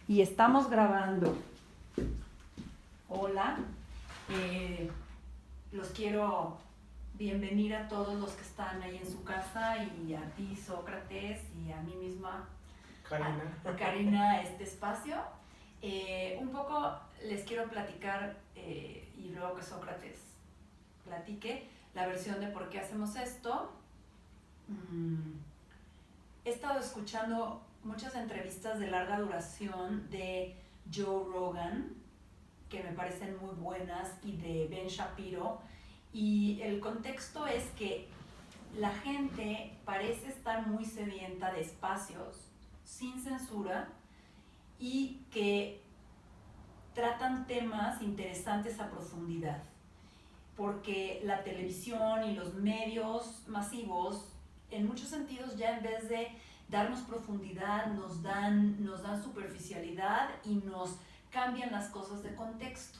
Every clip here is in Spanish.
Y estamos grabando. Hola, los quiero bienvenir a todos los que están ahí en su casa y a ti, Sócrates, y a mí misma, Karina, a este espacio. Un poco les quiero platicar y luego que Sócrates platique la versión de por qué hacemos esto. He estado escuchando muchas entrevistas de larga duración de Joe Rogan, que me parecen muy buenas, y de Ben Shapiro, y el contexto es que la gente parece estar muy sedienta de espacios sin censura y que tratan temas interesantes a profundidad, porque la televisión y los medios masivos en muchos sentidos ya en vez de darnos profundidad nos dan superficialidad y nos cambian las cosas de contexto.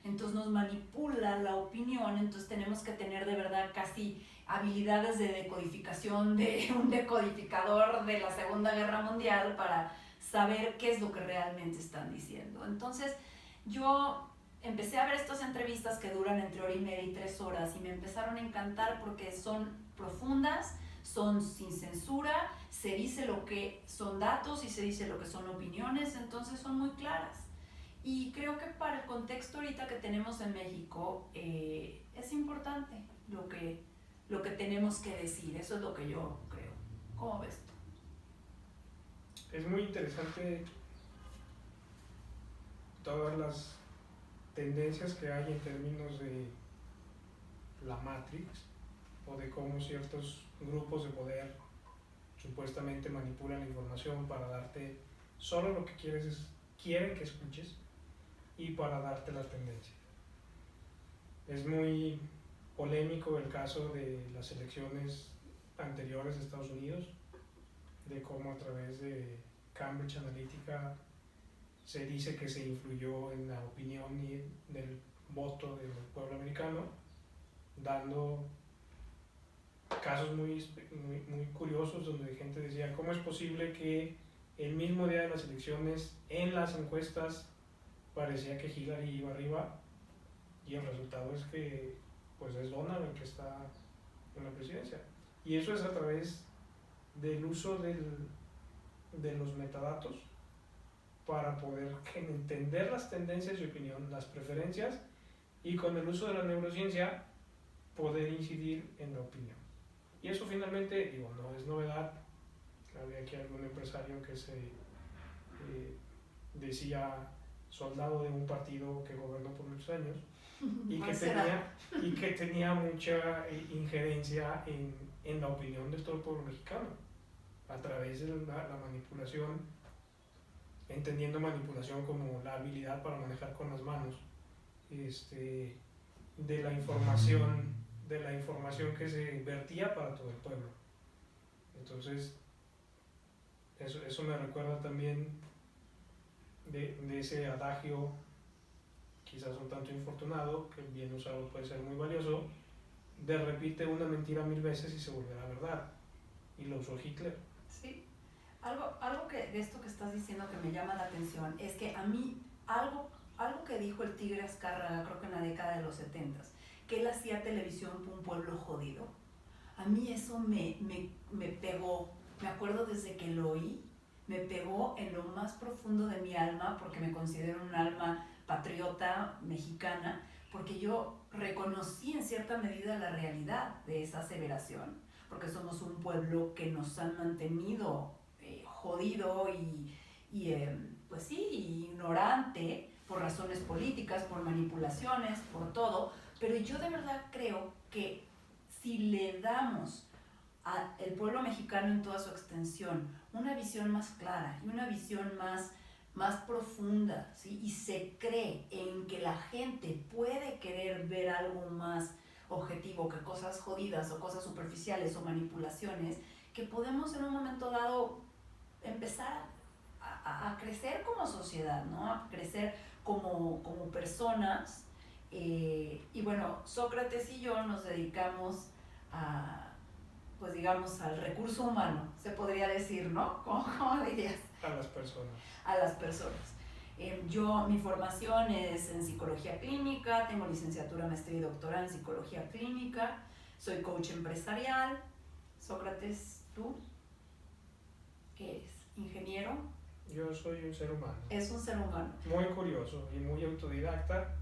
Entonces nos manipula la opinión, entonces tenemos que tener de verdad casi habilidades de decodificación de un decodificador de la Segunda Guerra Mundial para saber qué es lo que realmente están diciendo. Entonces yo empecé a ver estas entrevistas que duran entre hora y media y 3 horas y me empezaron a encantar porque son profundas, son sin censura, se dice lo que son datos y se dice lo que son opiniones, entonces son muy claras. Y creo que para el contexto ahorita que tenemos en México es importante lo que tenemos que decir, eso es lo que yo creo. ¿Cómo ves tú? Es muy interesante todas las tendencias que hay en términos de la Matrix o de cómo ciertos grupos de poder supuestamente manipulan la información para darte solo lo que quieren que escuches y para darte las tendencias. Es muy polémico el caso de las elecciones anteriores de Estados Unidos, de cómo a través de Cambridge Analytica se dice que se influyó en la opinión y del voto del pueblo americano, dando casos muy curiosos donde gente decía cómo es posible que el mismo día de las elecciones en las encuestas parecía que Hillary iba arriba y el resultado es que pues es Donald el que está en la presidencia, y eso es a través del uso de los metadatos para poder entender las tendencias de opinión, las preferencias, y con el uso de la neurociencia poder incidir en la opinión. Y eso finalmente, digo, no es novedad. Había aquí algún empresario que se decía soldado de un partido que gobernó por muchos años y que tenía mucha injerencia en la opinión de todo el pueblo mexicano a través de la manipulación, entendiendo manipulación como la habilidad para manejar con las manos de la información que se vertía para todo el pueblo. Entonces eso me recuerda también de ese adagio, quizás un tanto infortunado, que bien usado puede ser muy valioso, de repite una mentira 1000 veces y se volverá verdad, y lo usó Hitler. Sí, algo que de esto que estás diciendo que me llama la atención es que a mí algo que dijo el Tigre Azcárraga, creo que en la década de los 70s, que él hacía televisión para un pueblo jodido. A mí eso me pegó, me acuerdo desde que lo oí, me pegó en lo más profundo de mi alma, porque me considero un alma patriota mexicana, porque yo reconocí en cierta medida la realidad de esa aseveración, porque somos un pueblo que nos han mantenido jodido y pues sí, ignorante por razones políticas, por manipulaciones, por todo, pero yo de verdad creo que si le damos al pueblo mexicano en toda su extensión una visión más clara y una visión más profunda, ¿sí? Y se cree en que la gente puede querer ver algo más objetivo que cosas jodidas o cosas superficiales o manipulaciones, que podemos en un momento dado empezar a crecer como sociedad, ¿no? A crecer como personas. Y bueno, Sócrates y yo nos dedicamos a pues digamos, al recurso humano, se podría decir, ¿no? ¿Cómo dirías? A las personas. A las personas. Mi formación es en psicología clínica, tengo licenciatura, maestría y doctorado en psicología clínica, soy coach empresarial. Sócrates, ¿tú qué eres? ¿Ingeniero? Yo soy un ser humano. Es un ser humano. Muy curioso y muy autodidacta,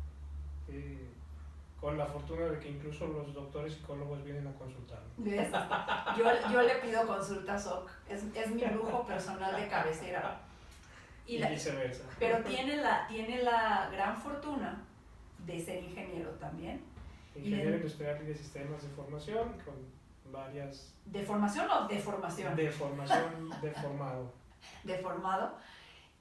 con la fortuna de que incluso los doctores psicólogos vienen a consultarme. Yo le pido consulta a Soc, es mi lujo personal de cabecera. Y viceversa. Pero tiene la gran fortuna de ser ingeniero también. Ingeniero industrial y de sistemas de formación, con varias... ¿De formación o de formación? De formación, de formado. De formado.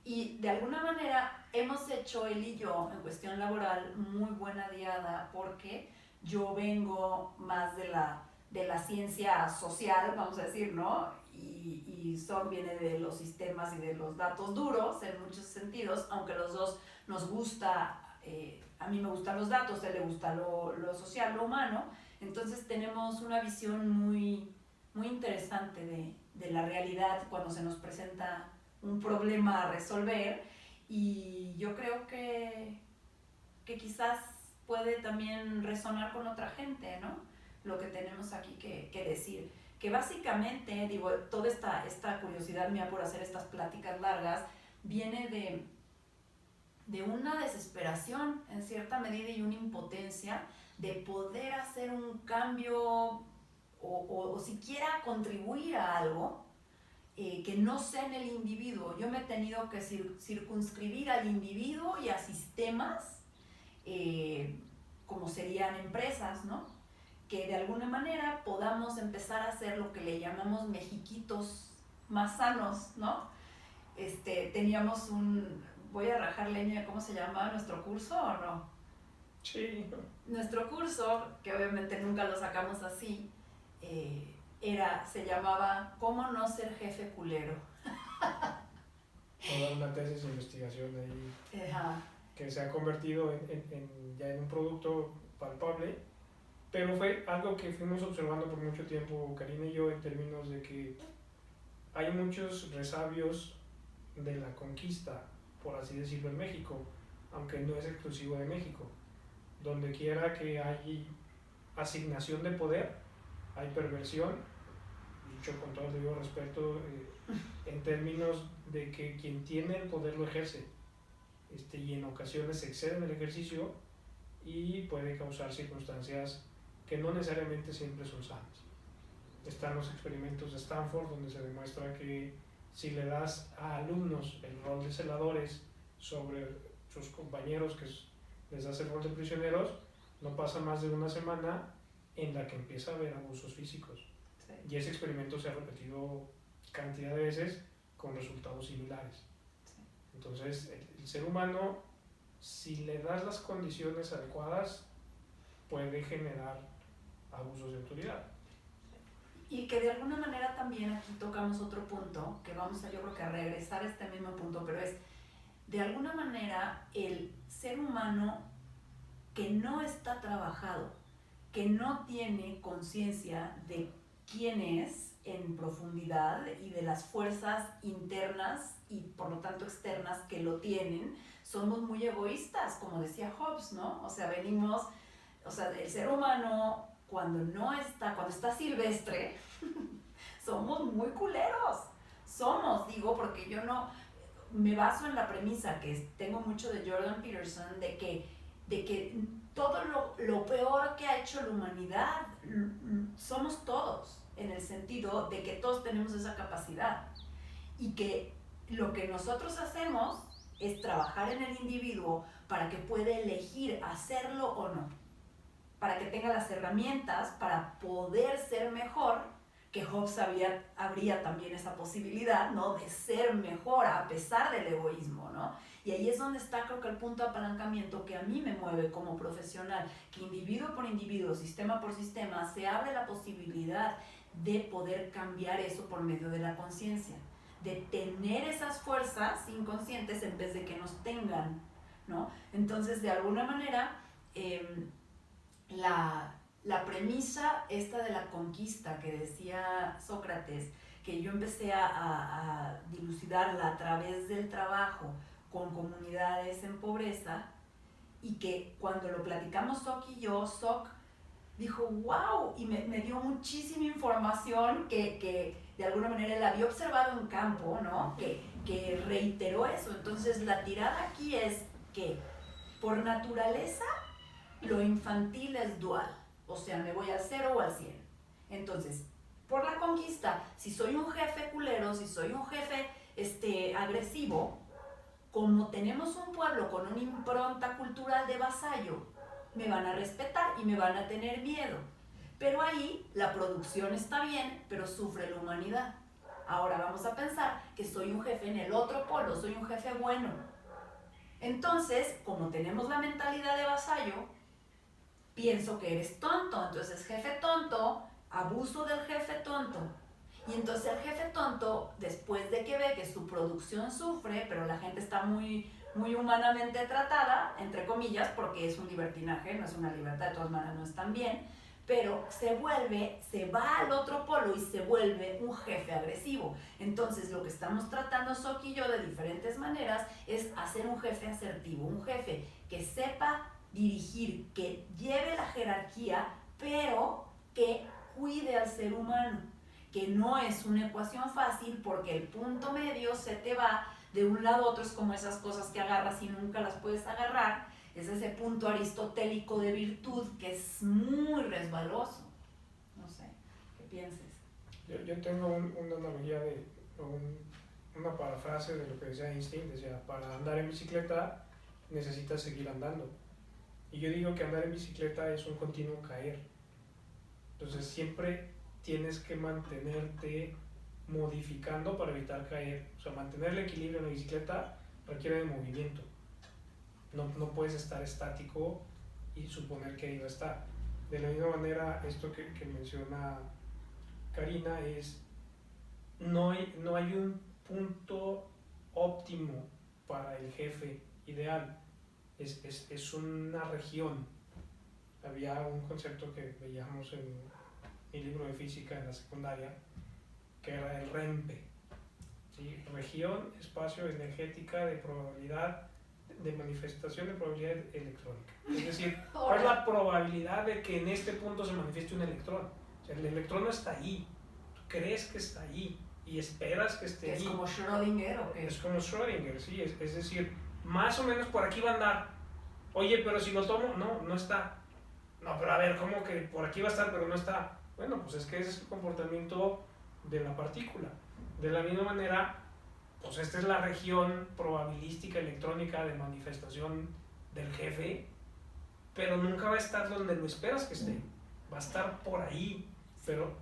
Y de alguna manera hemos hecho él y yo, en cuestión laboral, muy buena diada, porque yo vengo más de la ciencia social, vamos a decir, ¿no? Y Soc viene de los sistemas y de los datos duros en muchos sentidos, aunque los dos nos gusta, a mí me gustan los datos, a él le gusta lo social, lo humano. Entonces tenemos una visión muy, muy interesante de la realidad cuando se nos presenta un problema a resolver, y yo creo que quizás puede también resonar con otra gente, ¿no? Lo que tenemos aquí que decir. Que básicamente, digo, toda esta curiosidad mía por hacer estas pláticas largas viene de una desesperación en cierta medida y una impotencia de poder hacer un cambio o siquiera contribuir a algo que no sea en el individuo. Yo me he tenido que circunscribir al individuo y a sistemas como serían empresas, ¿no? Que de alguna manera podamos empezar a hacer lo que le llamamos mexiquitos más sanos, ¿no? Teníamos voy a rajar leña, ¿cómo se llamaba nuestro curso o no? Sí. Nuestro curso, que obviamente nunca lo sacamos así, se llamaba ¿Cómo no ser jefe culero? Toda una tesis de investigación ahí. Ajá. Que se ha convertido ya en un producto palpable, pero fue algo que fuimos observando por mucho tiempo, Karina y yo, en términos de que hay muchos resabios de la conquista, por así decirlo, en México, aunque no es exclusivo de México. Donde quiera que hay asignación de poder, hay perversión, dicho con todo el debido respeto, en términos de que quien tiene el poder lo ejerce, y en ocasiones se excede en el ejercicio y puede causar circunstancias que no necesariamente siempre son sanas. Están los experimentos de Stanford, donde se demuestra que si le das a alumnos el rol de celadores sobre sus compañeros que les das el rol de prisioneros, no pasa más de una semana en la que empieza a haber abusos físicos. Sí. Y ese experimento se ha repetido cantidad de veces con resultados similares. Sí. Entonces, el ser humano, si le das las condiciones adecuadas, puede generar abusos de autoridad. Y que de alguna manera también aquí tocamos otro punto, que vamos a, yo creo que a regresar a este mismo punto, pero es, de alguna manera, el ser humano que no está trabajado, que no tiene conciencia de quién es en profundidad y de las fuerzas internas y por lo tanto externas que lo tienen, somos muy egoístas, como decía Hobbes, ¿no? O sea, el ser humano cuando está silvestre, somos muy culeros. Porque yo no me baso en la premisa que tengo mucho de Jordan Peterson, de que todo lo peor que ha hecho la humanidad somos todos, en el sentido de que todos tenemos esa capacidad y que lo que nosotros hacemos es trabajar en el individuo para que pueda elegir hacerlo o no, para que tenga las herramientas para poder ser mejor, que Hobbes habría también esa posibilidad, ¿no? De ser mejor a pesar del egoísmo, ¿no? Y ahí es donde está, creo que el punto de apalancamiento que a mí me mueve como profesional, que individuo por individuo, sistema por sistema, se abre la posibilidad de poder cambiar eso por medio de la conciencia, de tener esas fuerzas inconscientes en vez de que nos tengan, ¿no? Entonces, de alguna manera, la la premisa esta de la conquista que decía Sócrates, que yo empecé a dilucidarla a través del trabajo con comunidades en pobreza, y que cuando lo platicamos Soc y yo, Soc dijo, wow, y me dio muchísima información que de alguna manera él había observado en campo, ¿no? Que reiteró eso. Entonces la tirada aquí es que por naturaleza lo infantil es dual, o sea, me voy al 0 o al 100. Entonces, por la conquista, si soy un jefe culero, si soy un jefe agresivo, como tenemos un pueblo con una impronta cultural de vasallo, me van a respetar y me van a tener miedo. Pero ahí la producción está bien, pero sufre la humanidad. Ahora vamos a pensar que soy un jefe en el otro polo, soy un jefe bueno. Entonces, como tenemos la mentalidad de vasallo, pienso que eres tonto. Entonces, jefe tonto, abuso del jefe tonto. Y entonces el jefe tonto, después de que ve que su producción sufre, pero la gente está muy humanamente tratada, entre comillas, porque es un libertinaje, no es una libertad, de todas maneras no están bien, pero se va al otro polo y se vuelve un jefe agresivo. Entonces lo que estamos tratando Soc y yo de diferentes maneras es hacer un jefe asertivo, un jefe que sepa dirigir, que lleve la jerarquía, pero que cuide al ser humano, que no es una ecuación fácil porque el punto medio se te va de un lado a otro. Es como esas cosas que agarras y nunca las puedes agarrar, es ese punto aristotélico de virtud que es muy resbaloso. No sé, ¿qué pienses? Yo tengo una analogía una parafrase de lo que decía Einstein. Decía, para andar en bicicleta necesitas seguir andando, y yo digo que andar en bicicleta es un continuo caer. Entonces siempre tienes que mantenerte modificando para evitar caer. O sea, mantener el equilibrio en la bicicleta requiere de movimiento. No puedes estar estático y suponer que ahí va a estar. De la misma manera, esto que menciona Karina es, no hay un punto óptimo para el jefe ideal. Es una región. Había un concepto que veíamos en mi libro de física en la secundaria, que era el REMPE, ¿sí? Región, espacio, energética, de probabilidad, de manifestación de probabilidad electrónica. Es decir, ¿cuál es la probabilidad de que en este punto se manifieste un electrón? O sea, el electrón no está ahí, tú crees que está ahí y esperas que esté ahí. ¿Es como Schrödinger o qué? Es como Schrödinger, sí, es decir, más o menos por aquí va a andar. Oye, pero si lo tomo, no está. No, pero a ver, ¿cómo que por aquí va a estar pero no está? Bueno, pues es que ese es el comportamiento de la partícula. De la misma manera, pues esta es la región probabilística electrónica de manifestación del jefe, pero nunca va a estar donde lo esperas que esté. Va a estar por ahí, pero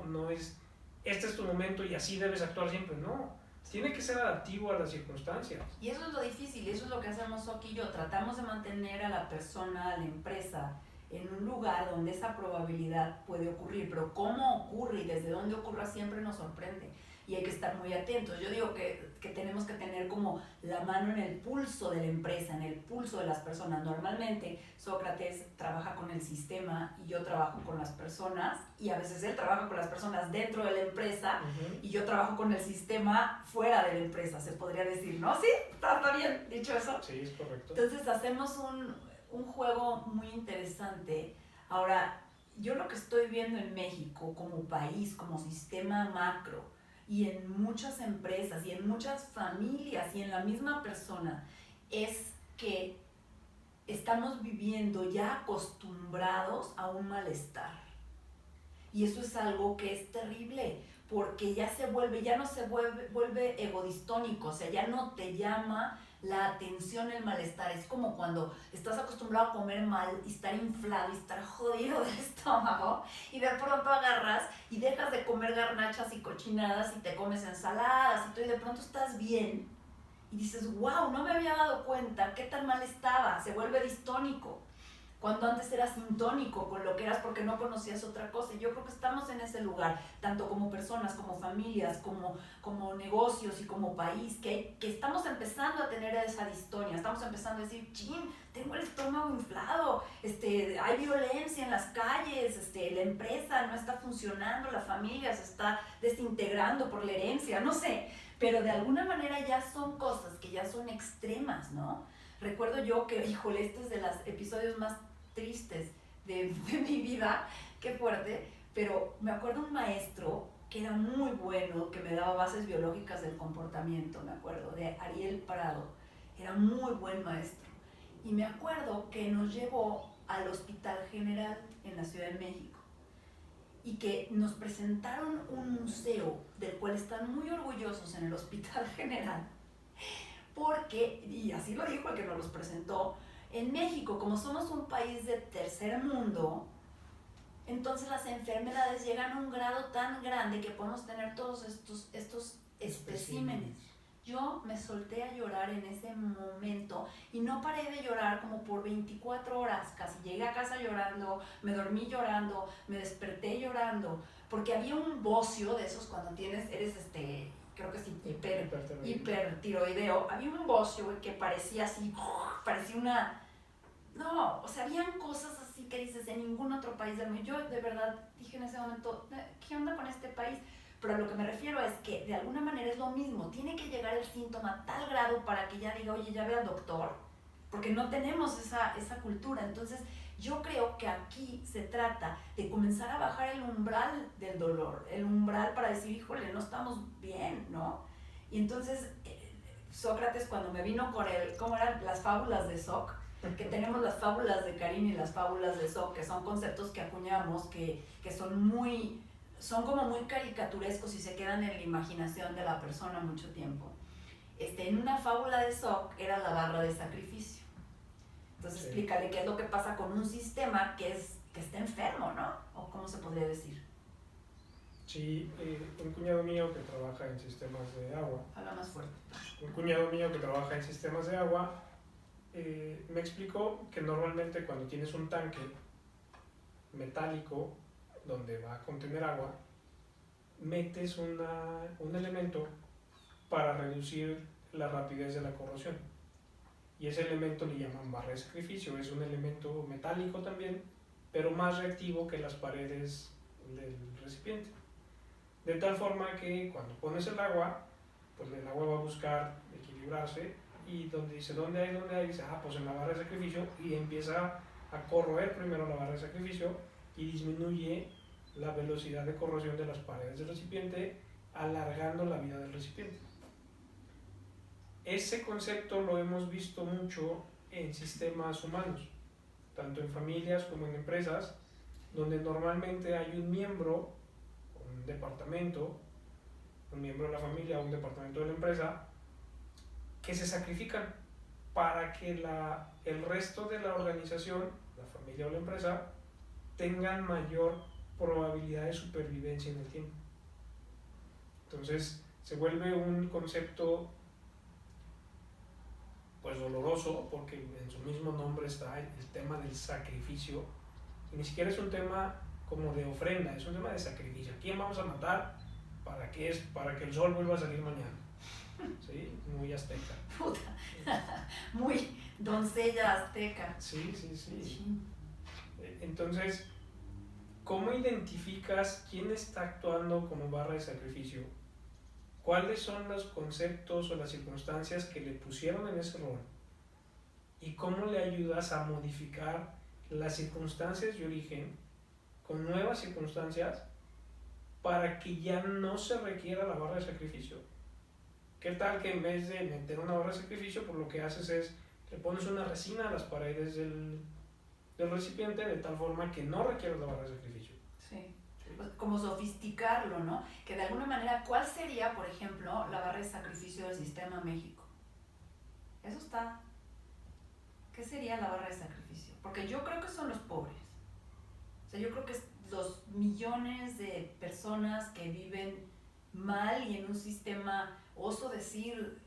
no es, este es tu momento y así debes actuar siempre. No, tiene que ser adaptivo a las circunstancias. Y eso es lo difícil, y eso es lo que hacemos Soc y yo. Tratamos de mantener a la persona, a la empresa, en un lugar donde esa probabilidad puede ocurrir, pero cómo ocurre y desde dónde ocurra siempre nos sorprende, y hay que estar muy atentos. Yo digo que tenemos que tener como la mano en el pulso de la empresa, en el pulso de las personas. Normalmente Sócrates trabaja con el sistema y yo trabajo con las personas, y a veces él trabaja con las personas dentro de la empresa, y yo trabajo con el sistema fuera de la empresa, se podría decir, ¿no? ¿Sí? ¿Está bien dicho eso? Sí, es correcto. Entonces hacemos un juego muy interesante. Ahora, yo lo que estoy viendo en México como país, como sistema macro, y en muchas empresas, y en muchas familias, y en la misma persona, es que estamos viviendo ya acostumbrados a un malestar. Y eso es algo que es terrible, porque ya no se vuelve egodistónico, o sea, ya no te llama la atención el malestar. Es como cuando estás acostumbrado a comer mal y estar inflado y estar jodido del estómago, y de pronto agarras y dejas de comer garnachas y cochinadas y te comes ensaladas y todo, y de pronto estás bien y dices, wow, no me había dado cuenta qué tan mal estaba. Se vuelve distónico. cuando antes eras sintónico con lo que eras porque no conocías otra cosa. Y yo creo que estamos en ese lugar, tanto como personas, como familias, como negocios y como país, que estamos empezando a tener esa distonia, estamos empezando a decir, chin, tengo el estómago inflado, hay violencia en las calles, la empresa no está funcionando, la familia se está desintegrando por la herencia, no sé, pero de alguna manera ya son cosas que ya son extremas, ¿no? Recuerdo yo que, híjole, este es de los episodios más tristes de mi vida, qué fuerte, pero me acuerdo un maestro que era muy bueno, que me daba bases biológicas del comportamiento, me acuerdo, de Ariel Prado, era muy buen maestro. Y me acuerdo que nos llevó al Hospital General en la Ciudad de México y que nos presentaron un museo del cual están muy orgullosos en el Hospital General, porque, y así lo dijo el que nos los presentó, en México, como somos un país de tercer mundo, entonces las enfermedades llegan a un grado tan grande que podemos tener todos estos especímenes. Yo me solté a llorar en ese momento y no paré de llorar como por 24 horas, casi llegué a casa llorando, me dormí llorando, me desperté llorando, porque había un bocio de esos cuando eres creo que es hipertiroideo, había un bocio que parecía así, parecía una... No, o sea, habían cosas así que dices en ningún otro país del mundo. Yo de verdad dije en ese momento, ¿qué onda con este país? Pero a lo que me refiero es que de alguna manera es lo mismo, tiene que llegar el síntoma a tal grado para que ya diga, oye, ya ve al doctor, porque no tenemos esa cultura. Entonces yo creo que aquí se trata de comenzar a bajar el umbral del dolor, el umbral para decir, híjole, no estamos bien, ¿no? Y entonces Sócrates cuando me vino con ¿cómo eran las fábulas de Soc? Que tenemos las fábulas de Karin y las fábulas de Soc, que son conceptos que acuñamos, que son como muy caricaturescos y se quedan en la imaginación de la persona mucho tiempo. En una fábula de Soc era la barra de sacrificio. Entonces sí. Explícale qué es lo que pasa con un sistema que está enfermo, ¿no? ¿O cómo se podría decir? Sí, un cuñado mío que trabaja en sistemas de agua. Habla más fuerte. Un cuñado mío que trabaja en sistemas de agua me explicó que normalmente cuando tienes un tanque metálico donde va a contener agua, metes un elemento para reducir la rapidez de la corrosión. Y ese elemento le llaman barra de sacrificio. Es un elemento metálico también, pero más reactivo que las paredes del recipiente. De tal forma que cuando pones el agua, pues el agua va a buscar equilibrarse y donde dice, ¿dónde hay? Dice, pues en la barra de sacrificio, y empieza a corroer primero la barra de sacrificio y disminuye la velocidad de corrosión de las paredes del recipiente, alargando la vida del recipiente. Ese concepto lo hemos visto mucho en sistemas humanos, tanto en familias como en empresas, donde normalmente hay un miembro, un departamento, un miembro de la familia, un departamento de la empresa, que se sacrifican para que el resto de la organización, la familia o la empresa, tengan mayor probabilidad de supervivencia en el tiempo. Entonces se vuelve un concepto pues doloroso, porque en su mismo nombre está el tema del sacrificio, y ni siquiera es un tema como de ofrenda, es un tema de sacrificio. ¿A quién vamos a matar? ¿Para qué es? Para que el sol vuelva a salir mañana. ¿Sí? Muy azteca. Puta. Muy doncella azteca. Sí. Entonces, ¿cómo identificas quién está actuando como barra de sacrificio? ¿Cuáles son los conceptos o las circunstancias que le pusieron en ese rol? ¿Y cómo le ayudas a modificar las circunstancias de origen con nuevas circunstancias para que ya no se requiera la barra de sacrificio? ¿Qué tal que en vez de meter una barra de sacrificio, pues lo que haces es le pones una resina a las paredes del recipiente de tal forma que no requieras la barra de sacrificio? Sí. Como sofisticarlo, ¿no? Que de alguna manera, ¿cuál sería, por ejemplo, la barra de sacrificio del Sistema México? Eso está. ¿Qué sería la barra de sacrificio? Porque yo creo que son los pobres. O sea, yo creo que es los millones de personas que viven mal y en un sistema, oso decir,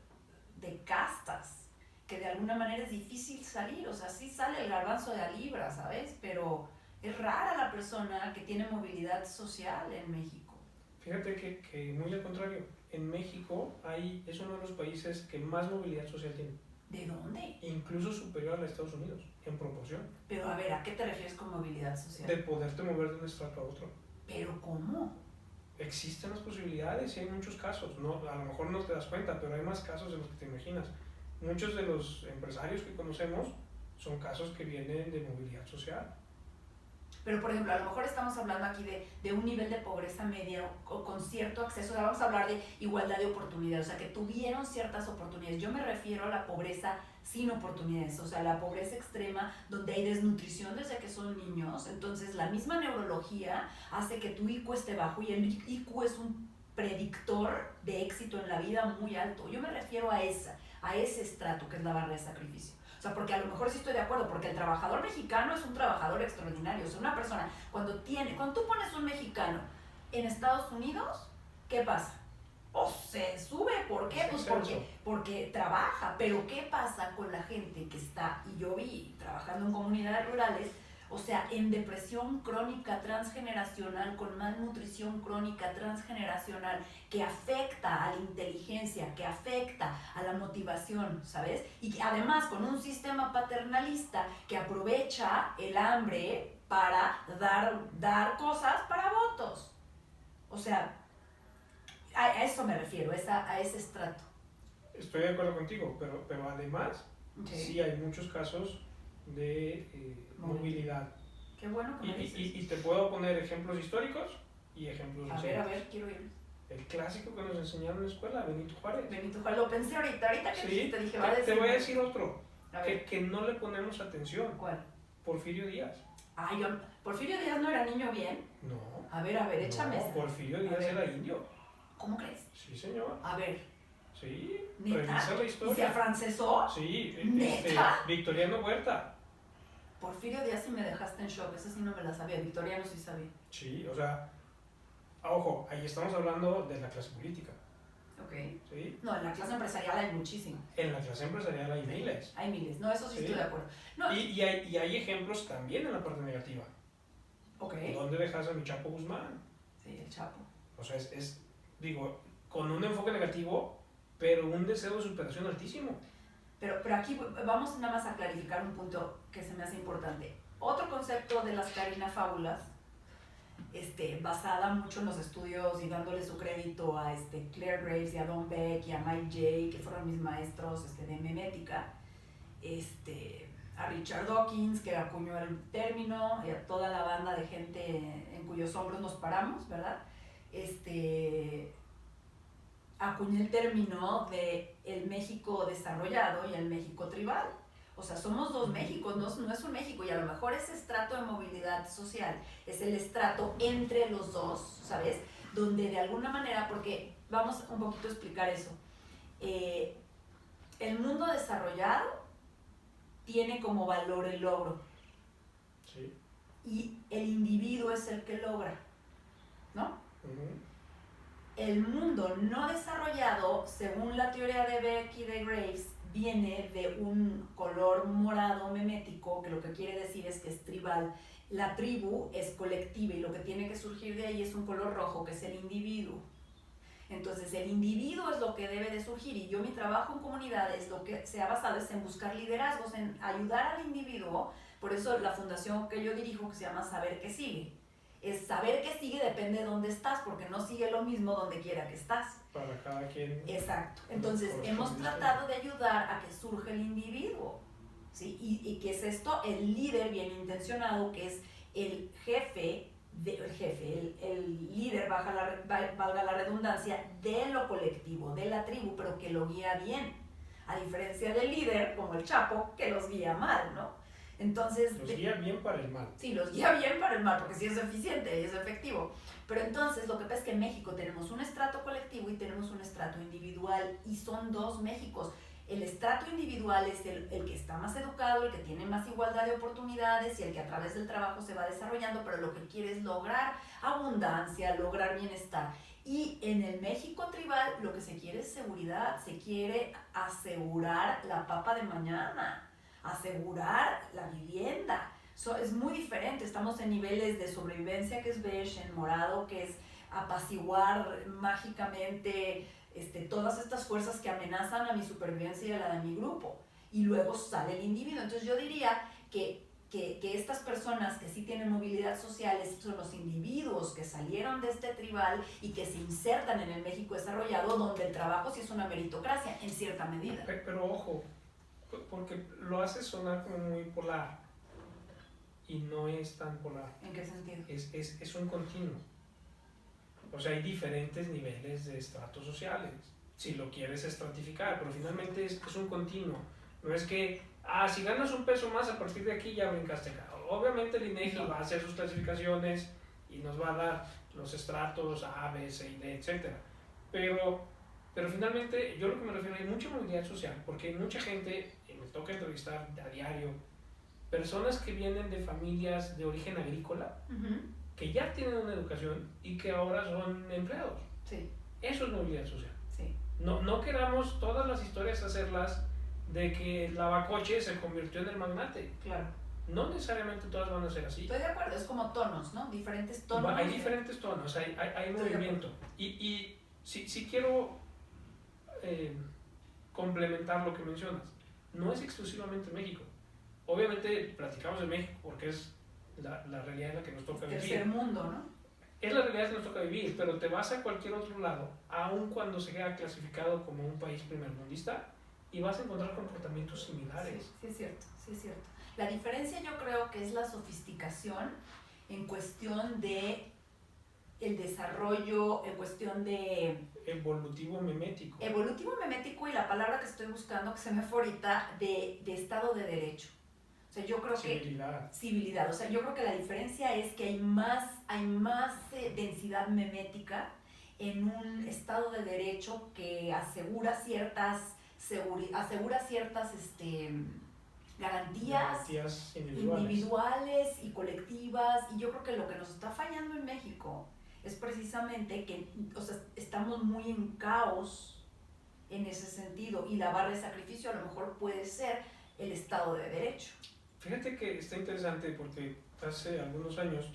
de castas, que de alguna manera es difícil salir, o sea, sí sale el garbanzo de la libra, ¿sabes? Pero es rara la persona que tiene movilidad social en México. Fíjate que muy al contrario, en México es uno de los países que más movilidad social tiene. ¿De dónde? Incluso superior a los Estados Unidos, en proporción. Pero a ver, ¿a qué te refieres con movilidad social? De poderte mover de un estrato a otro. ¿Pero cómo? Existen las posibilidades y hay muchos casos. No, a lo mejor no te das cuenta, pero hay más casos de los que te imaginas. Muchos de los empresarios que conocemos son casos que vienen de movilidad social. Pero, por ejemplo, a lo mejor estamos hablando aquí de un nivel de pobreza media o con cierto acceso, o sea, vamos a hablar de igualdad de oportunidades, o sea, que tuvieron ciertas oportunidades. Yo me refiero a la pobreza sin oportunidades, o sea, la pobreza extrema donde hay desnutrición desde que son niños. Entonces, la misma neurología hace que tu IQ esté bajo y el IQ es un predictor de éxito en la vida muy alto. Yo me refiero a ese estrato que es la barra de sacrificio. O sea, porque a lo mejor sí estoy de acuerdo, porque el trabajador mexicano es un trabajador extraordinario. O sea, una persona, cuando tú pones un mexicano en Estados Unidos, ¿qué pasa? O se sube, ¿por qué? Pues porque trabaja, pero ¿qué pasa con la gente que está, y yo vi trabajando en comunidades rurales, o sea, en depresión crónica transgeneracional, con malnutrición crónica transgeneracional, que afecta a la inteligencia, que afecta a la motivación, ¿sabes? Y además con un sistema paternalista que aprovecha el hambre para dar cosas para votos. O sea, a eso me refiero, a ese estrato. Estoy de acuerdo contigo, pero además sí hay muchos casos de movilidad. Qué bueno que me dices. Y te puedo poner ejemplos históricos y ejemplos recientes. A ver, quiero ir. El clásico que nos enseñaron en la escuela, Benito Juárez. Benito Juárez, lo pensé ahorita que sí, te dije, te voy a decir otro, que no le ponemos atención. ¿Cuál? Porfirio Díaz. Ay, ¿Porfirio Díaz no era niño bien? No. A ver, échame esa. Porfirio Díaz era indio. ¿Cómo crees? Sí, señor. A ver. Sí, ¿neta? revisa la historia. ¿Y se afrancesó? Sí, ¿neta? Victoriano Huerta. Porfirio Díaz sí me dejaste en shock, esa sí no me la sabía, Victoriano sí sabía. Sí, o sea, ojo, ahí estamos hablando de la clase política. Ok. ¿Sí? No, en la clase empresarial hay muchísimo. En la clase empresarial hay miles. Hay miles, no, eso sí estoy de acuerdo. No. Y hay ejemplos también en la parte negativa. Ok. ¿Dónde dejas a mi Chapo Guzmán? Sí, el Chapo. O sea, digo, con un enfoque negativo, pero un deseo de superación altísimo. Pero aquí vamos nada más a clarificar un punto que se me hace importante. Otro concepto de las Karina Fábulas, basada mucho en los estudios y dándole su crédito a Claire Graves y a Don Beck y a Mike Jay, que fueron mis maestros de memética, a Richard Dawkins, que acuñó el término, y a toda la banda de gente en cuyos hombros nos paramos, ¿verdad? Acuñé el término de el México desarrollado y el México tribal. O sea, somos dos Méxicos, no es un México, y a lo mejor ese estrato de movilidad social es el estrato entre los dos, ¿sabes? Donde de alguna manera, porque vamos un poquito a explicar eso, el mundo desarrollado tiene como valor el logro. Sí. Y el individuo es el que logra, ¿no? Uh-huh. El mundo no desarrollado, según la teoría de Beck y de Graves, viene de un color morado memético, que lo que quiere decir es que es tribal. La tribu es colectiva y lo que tiene que surgir de ahí es un color rojo, que es el individuo. Entonces el individuo es lo que debe de surgir, y yo mi trabajo en comunidades lo que se ha basado es en buscar liderazgos, en ayudar al individuo. Por eso la fundación que yo dirijo, que se llama Saber Qué Sigue, es saber qué sigue depende de dónde estás, porque no sigue lo mismo donde quiera que estás. Para cada quien. Exacto. Entonces hemos tratado de ayudar a que surja el individuo, ¿sí? ¿Y qué es esto? El líder bien intencionado, que es el jefe, el líder, valga la redundancia, de lo colectivo, de la tribu, pero que lo guía bien. A diferencia del líder, como el Chapo, que los guía mal, ¿no? Entonces, los guía bien para el mal. Sí, los guía bien para el mal, porque sí es eficiente, es efectivo. Pero entonces lo que pasa es que en México tenemos un estrato colectivo y tenemos un estrato individual, y son dos Méxicos. El estrato individual es el que está más educado, el que tiene más igualdad de oportunidades y el que a través del trabajo se va desarrollando, pero lo que quiere es lograr abundancia, lograr bienestar. Y en el México tribal lo que se quiere es seguridad, se quiere asegurar la papa de mañana, asegurar la vivienda. Es muy diferente, estamos en niveles de sobrevivencia que es beige, en morado que es apaciguar mágicamente todas estas fuerzas que amenazan a mi supervivencia y a la de mi grupo. Y luego sale el individuo. Entonces yo diría que estas personas que sí tienen movilidad social son los individuos que salieron de este tribal y que se insertan en el México desarrollado, donde el trabajo sí es una meritocracia, en cierta medida. Pero ojo, porque lo hace sonar como muy polar y no es tan polar. ¿En qué sentido? Es un continuo. O sea, hay diferentes niveles de estratos sociales, si lo quieres estratificar, pero finalmente es un continuo. No es que, si ganas un peso más, a partir de aquí ya brincaste acá. Obviamente el INEGI va a hacer sus clasificaciones y nos va a dar los estratos A, B, C, D, etc. Pero finalmente, yo lo que me refiero, hay mucha movilidad social, porque hay mucha gente, y me toca entrevistar a diario, personas que vienen de familias de origen agrícola, que ya tienen una educación y que ahora son empleados. Sí. Eso es movilidad social. Sí. No queramos todas las historias hacerlas de que el lavacoche se convirtió en el magnate. Claro. No necesariamente todas van a ser así. Estoy de acuerdo, es como tonos, ¿no? Diferentes tonos. Hay diferentes tonos, hay movimiento. Y si quiero complementar lo que mencionas, no es exclusivamente México. Obviamente platicamos de México porque es la realidad en la que nos toca vivir. Tercer mundo, ¿no? Es la realidad que nos toca vivir, pero te vas a cualquier otro lado, aun cuando se queda clasificado como un país primermundista, y vas a encontrar comportamientos similares. Sí, es cierto, sí es cierto. La diferencia yo creo que es la sofisticación en cuestión de el desarrollo, en cuestión de... Evolutivo memético. Evolutivo memético y la palabra que estoy buscando, que se me fue ahorita, de Estado de Derecho. O sea, yo creo Civilidad. Civilidad. O sea, yo creo que la diferencia es que hay más densidad memética en un Estado de Derecho que asegura ciertas garantías individuales y colectivas, y yo creo que lo que nos está fallando en México es precisamente que, o sea, estamos muy en caos en ese sentido, y la barra de sacrificio a lo mejor puede ser el Estado de Derecho. Fíjate que está interesante porque hace algunos años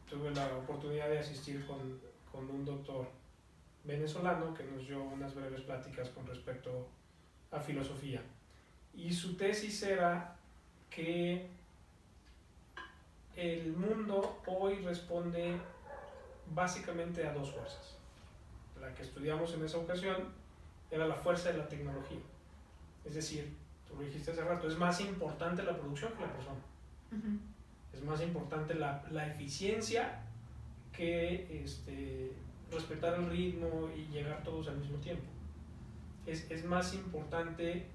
tuve la oportunidad de asistir con un doctor venezolano que nos dio unas breves pláticas con respecto a filosofía. Y su tesis era que el mundo hoy responde básicamente a dos fuerzas. La que estudiamos en esa ocasión era la fuerza de la tecnología. Es decir, tú lo dijiste hace rato, es más importante la producción que la persona. Es más importante la eficiencia que respetar el ritmo y llegar todos al mismo tiempo. Es más importante,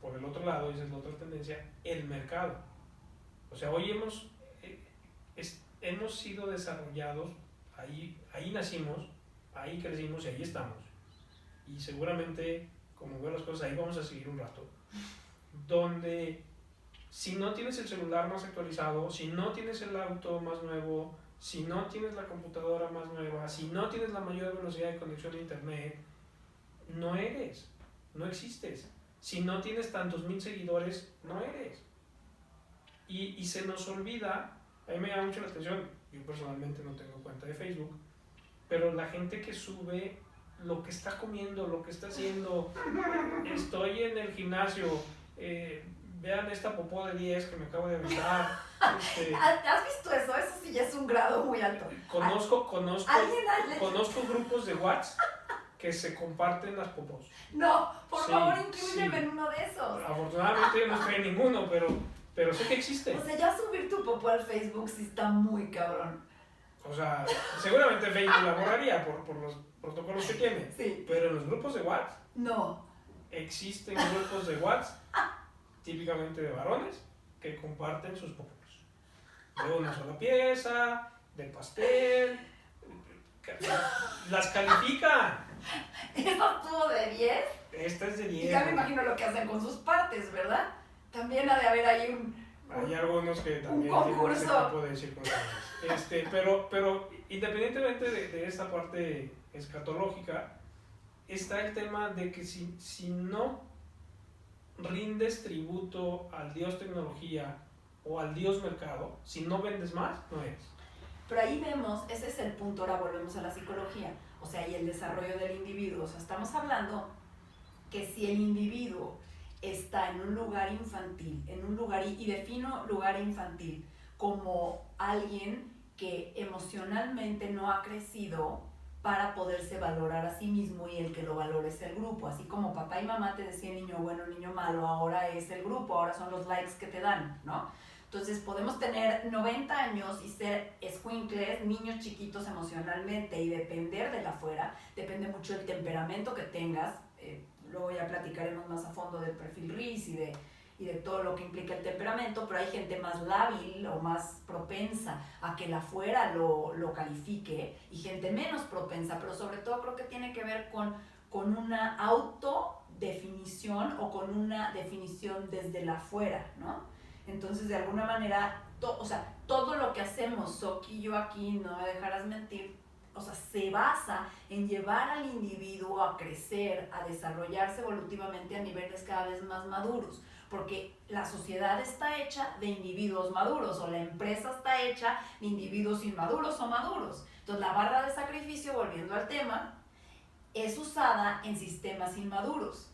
por el otro lado, esa es la otra tendencia, el mercado. O sea, hoy hemos sido desarrollados, ahí nacimos, ahí crecimos y ahí estamos. Y seguramente, como veo las cosas, ahí vamos a seguir un rato. Donde si no tienes el celular más actualizado, si no tienes el auto más nuevo, si no tienes la computadora más nueva, si no tienes la mayor velocidad de conexión a internet, no existes. Si no tienes tantos mil seguidores, no eres. Y se nos olvida, a mí me llama mucho la atención, yo personalmente no tengo cuenta de Facebook, pero la gente que sube lo que está comiendo, lo que está haciendo, estoy en el gimnasio, vean esta popó de 10 que me acabo de aventar. ¿Has visto eso? Eso sí ya es un grado muy alto. Conozco grupos de WhatsApp que se comparten las popós. No, por favor, inclúyeme en uno de esos. Afortunadamente yo no estoy en ninguno, pero sé que existe. O sea, ya subir tu popó al Facebook sí está muy cabrón. O sea, seguramente Facebook la borraría por los protocolos que tiene. Sí. Pero en los grupos de WhatsApp. No. Existen grupos de WhatsApp, típicamente de varones, que comparten sus popós. De una sola pieza, de pastel. Las califican. ¿Eso estuvo de 10? Esta es de 10. Y ya me imagino lo que hacen con sus partes, ¿verdad? También ha de haber ahí Hay algunos que también tienen ese tipo de circunstancias. Pero independientemente de esta parte escatológica, está el tema de que si no rindes tributo al dios tecnología o al dios mercado, si no vendes más, no eres. Pero ahí vemos, ese es el punto, ahora volvemos a la psicología, o sea, y el desarrollo del individuo. O sea, estamos hablando que si el individuo está en un lugar infantil, y defino lugar infantil como alguien que emocionalmente no ha crecido para poderse valorar a sí mismo, y el que lo valore es el grupo. Así como papá y mamá te decían niño bueno, niño malo, ahora es el grupo, ahora son los likes que te dan, ¿no? Entonces podemos tener 90 años y ser escuincles, niños chiquitos emocionalmente, y depender de la afuera, depende mucho del temperamento que tengas. Luego ya platicaremos más a fondo del perfil RIS y de todo lo que implica el temperamento, pero hay gente más lábil o más propensa a que la afuera lo califique, y gente menos propensa, pero sobre todo creo que tiene que ver con una autodefinición o con una definición desde la afuera, ¿no? Entonces, de alguna manera, todo lo que hacemos, Soki y yo aquí, no me dejarás mentir, o sea, se basa en llevar al individuo a crecer, a desarrollarse evolutivamente a niveles cada vez más maduros, porque la sociedad está hecha de individuos maduros, o la empresa está hecha de individuos inmaduros o maduros. Entonces, la barra de sacrificio, volviendo al tema, es usada en sistemas inmaduros,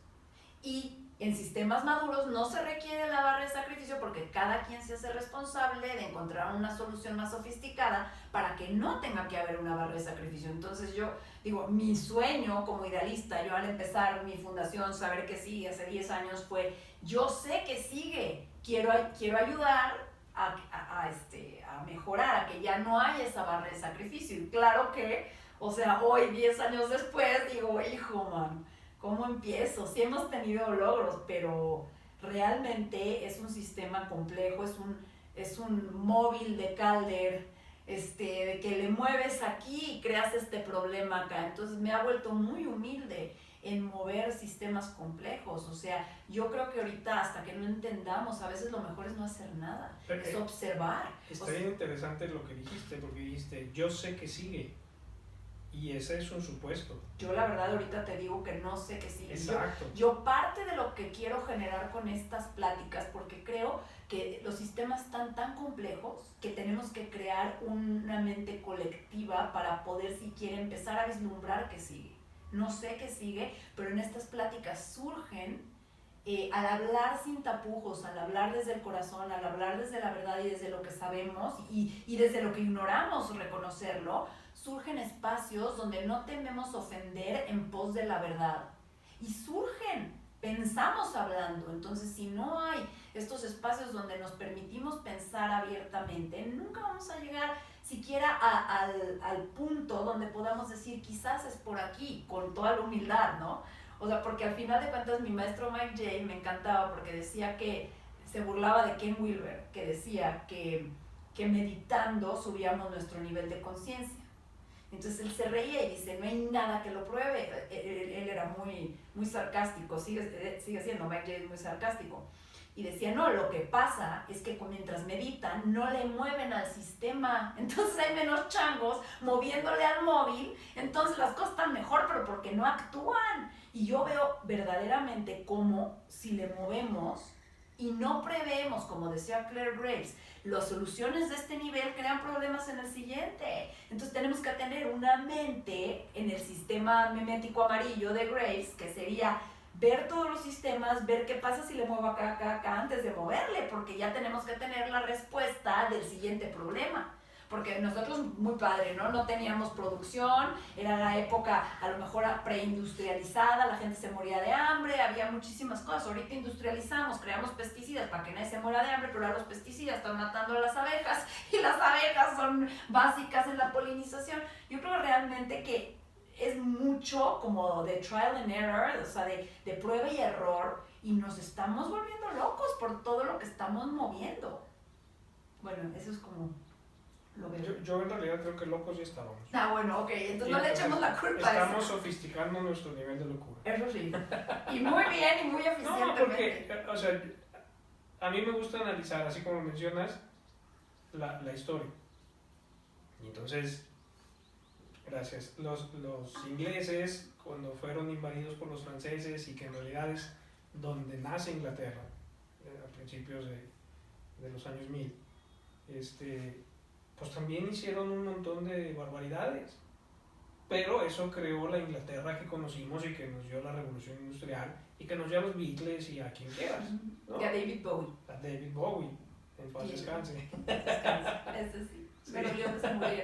y en sistemas maduros no se requiere la barra de sacrificio, porque cada quien se hace responsable de encontrar una solución más sofisticada para que no tenga que haber una barra de sacrificio. Entonces yo digo, mi sueño como idealista, yo al empezar mi fundación Saber que Sigue hace 10 años fue, yo sé que sigue, quiero ayudar a mejorar, a que ya no haya esa barra de sacrificio. Y claro que, o sea, hoy 10 años después digo, hijo, man, ¿cómo empiezo? Sí hemos tenido logros, pero realmente es un sistema complejo, es un móvil de Calder, de que le mueves aquí y creas este problema acá. Entonces me ha vuelto muy humilde en mover sistemas complejos. O sea, yo creo que ahorita, hasta que no entendamos, a veces lo mejor es no hacer nada, es observar. Está bien interesante lo que dijiste, porque dijiste, yo sé que sigue. Y ese es un supuesto. Yo la verdad ahorita te digo que no sé qué sigue. Exacto. Yo parte de lo que quiero generar con estas pláticas, porque creo que los sistemas están tan complejos que tenemos que crear una mente colectiva para poder siquiera empezar a vislumbrar qué sigue. No sé qué sigue, pero en estas pláticas surgen, al hablar sin tapujos, al hablar desde el corazón, al hablar desde la verdad y desde lo que sabemos y desde lo que ignoramos, reconocerlo, surgen espacios donde no tememos ofender en pos de la verdad, y pensamos hablando. Entonces, si no hay estos espacios donde nos permitimos pensar abiertamente, nunca vamos a llegar siquiera al punto donde podamos decir, quizás es por aquí, con toda la humildad, ¿no? O sea, porque al final de cuentas mi maestro Mike Jay me encantaba, porque decía que se burlaba de Ken Wilber, que decía que meditando subíamos nuestro nivel de conciencia. Entonces él se reía y dice, no hay nada que lo pruebe. Él era muy, muy sarcástico, sigue siendo, Mike Jay es muy sarcástico. Y decía, no, lo que pasa es que mientras meditan no le mueven al sistema, entonces hay menos changos moviéndole al móvil, entonces las cosas están mejor, pero porque no actúan. Y yo veo verdaderamente cómo si le movemos y no prevemos, como decía Claire Graves, las soluciones de este nivel crean problemas en el siguiente. Entonces tenemos que tener una mente en el sistema memético amarillo de Graves, que sería ver todos los sistemas, ver qué pasa si le muevo acá, acá, acá, antes de moverle, porque ya tenemos que tener la respuesta del siguiente problema. Porque nosotros, muy padre, ¿no? No teníamos producción, era la época a lo mejor preindustrializada, la gente se moría de hambre, había muchísimas cosas. Ahorita industrializamos, creamos pesticidas para que nadie se muera de hambre, pero ahora los pesticidas están matando a las abejas, y las abejas son básicas en la polinización. Yo creo realmente que es mucho como de trial and error, o sea, de prueba y error, y nos estamos volviendo locos por todo lo que estamos moviendo. Bueno, eso es como... Yo en realidad creo que locos ya estábamos. Bueno, ok, entonces no le echemos la culpa a eso. Estamos sofisticando nuestro nivel de locura. Eso sí. Y muy bien y muy eficientemente. No, porque, o sea, a mí me gusta analizar, así como mencionas, la historia. Y entonces, gracias, los ingleses, cuando fueron invadidos por los franceses, y que en realidad es donde nace Inglaterra, a principios de los años 1000, pues también hicieron un montón de barbaridades. Pero eso creó la Inglaterra que conocimos y que nos dio la revolución industrial y que nos dio a los Beatles y a quien quieras, ¿no? Y a David Bowie. A David Bowie, en paz descanse. Ese sí, pero yo se murió.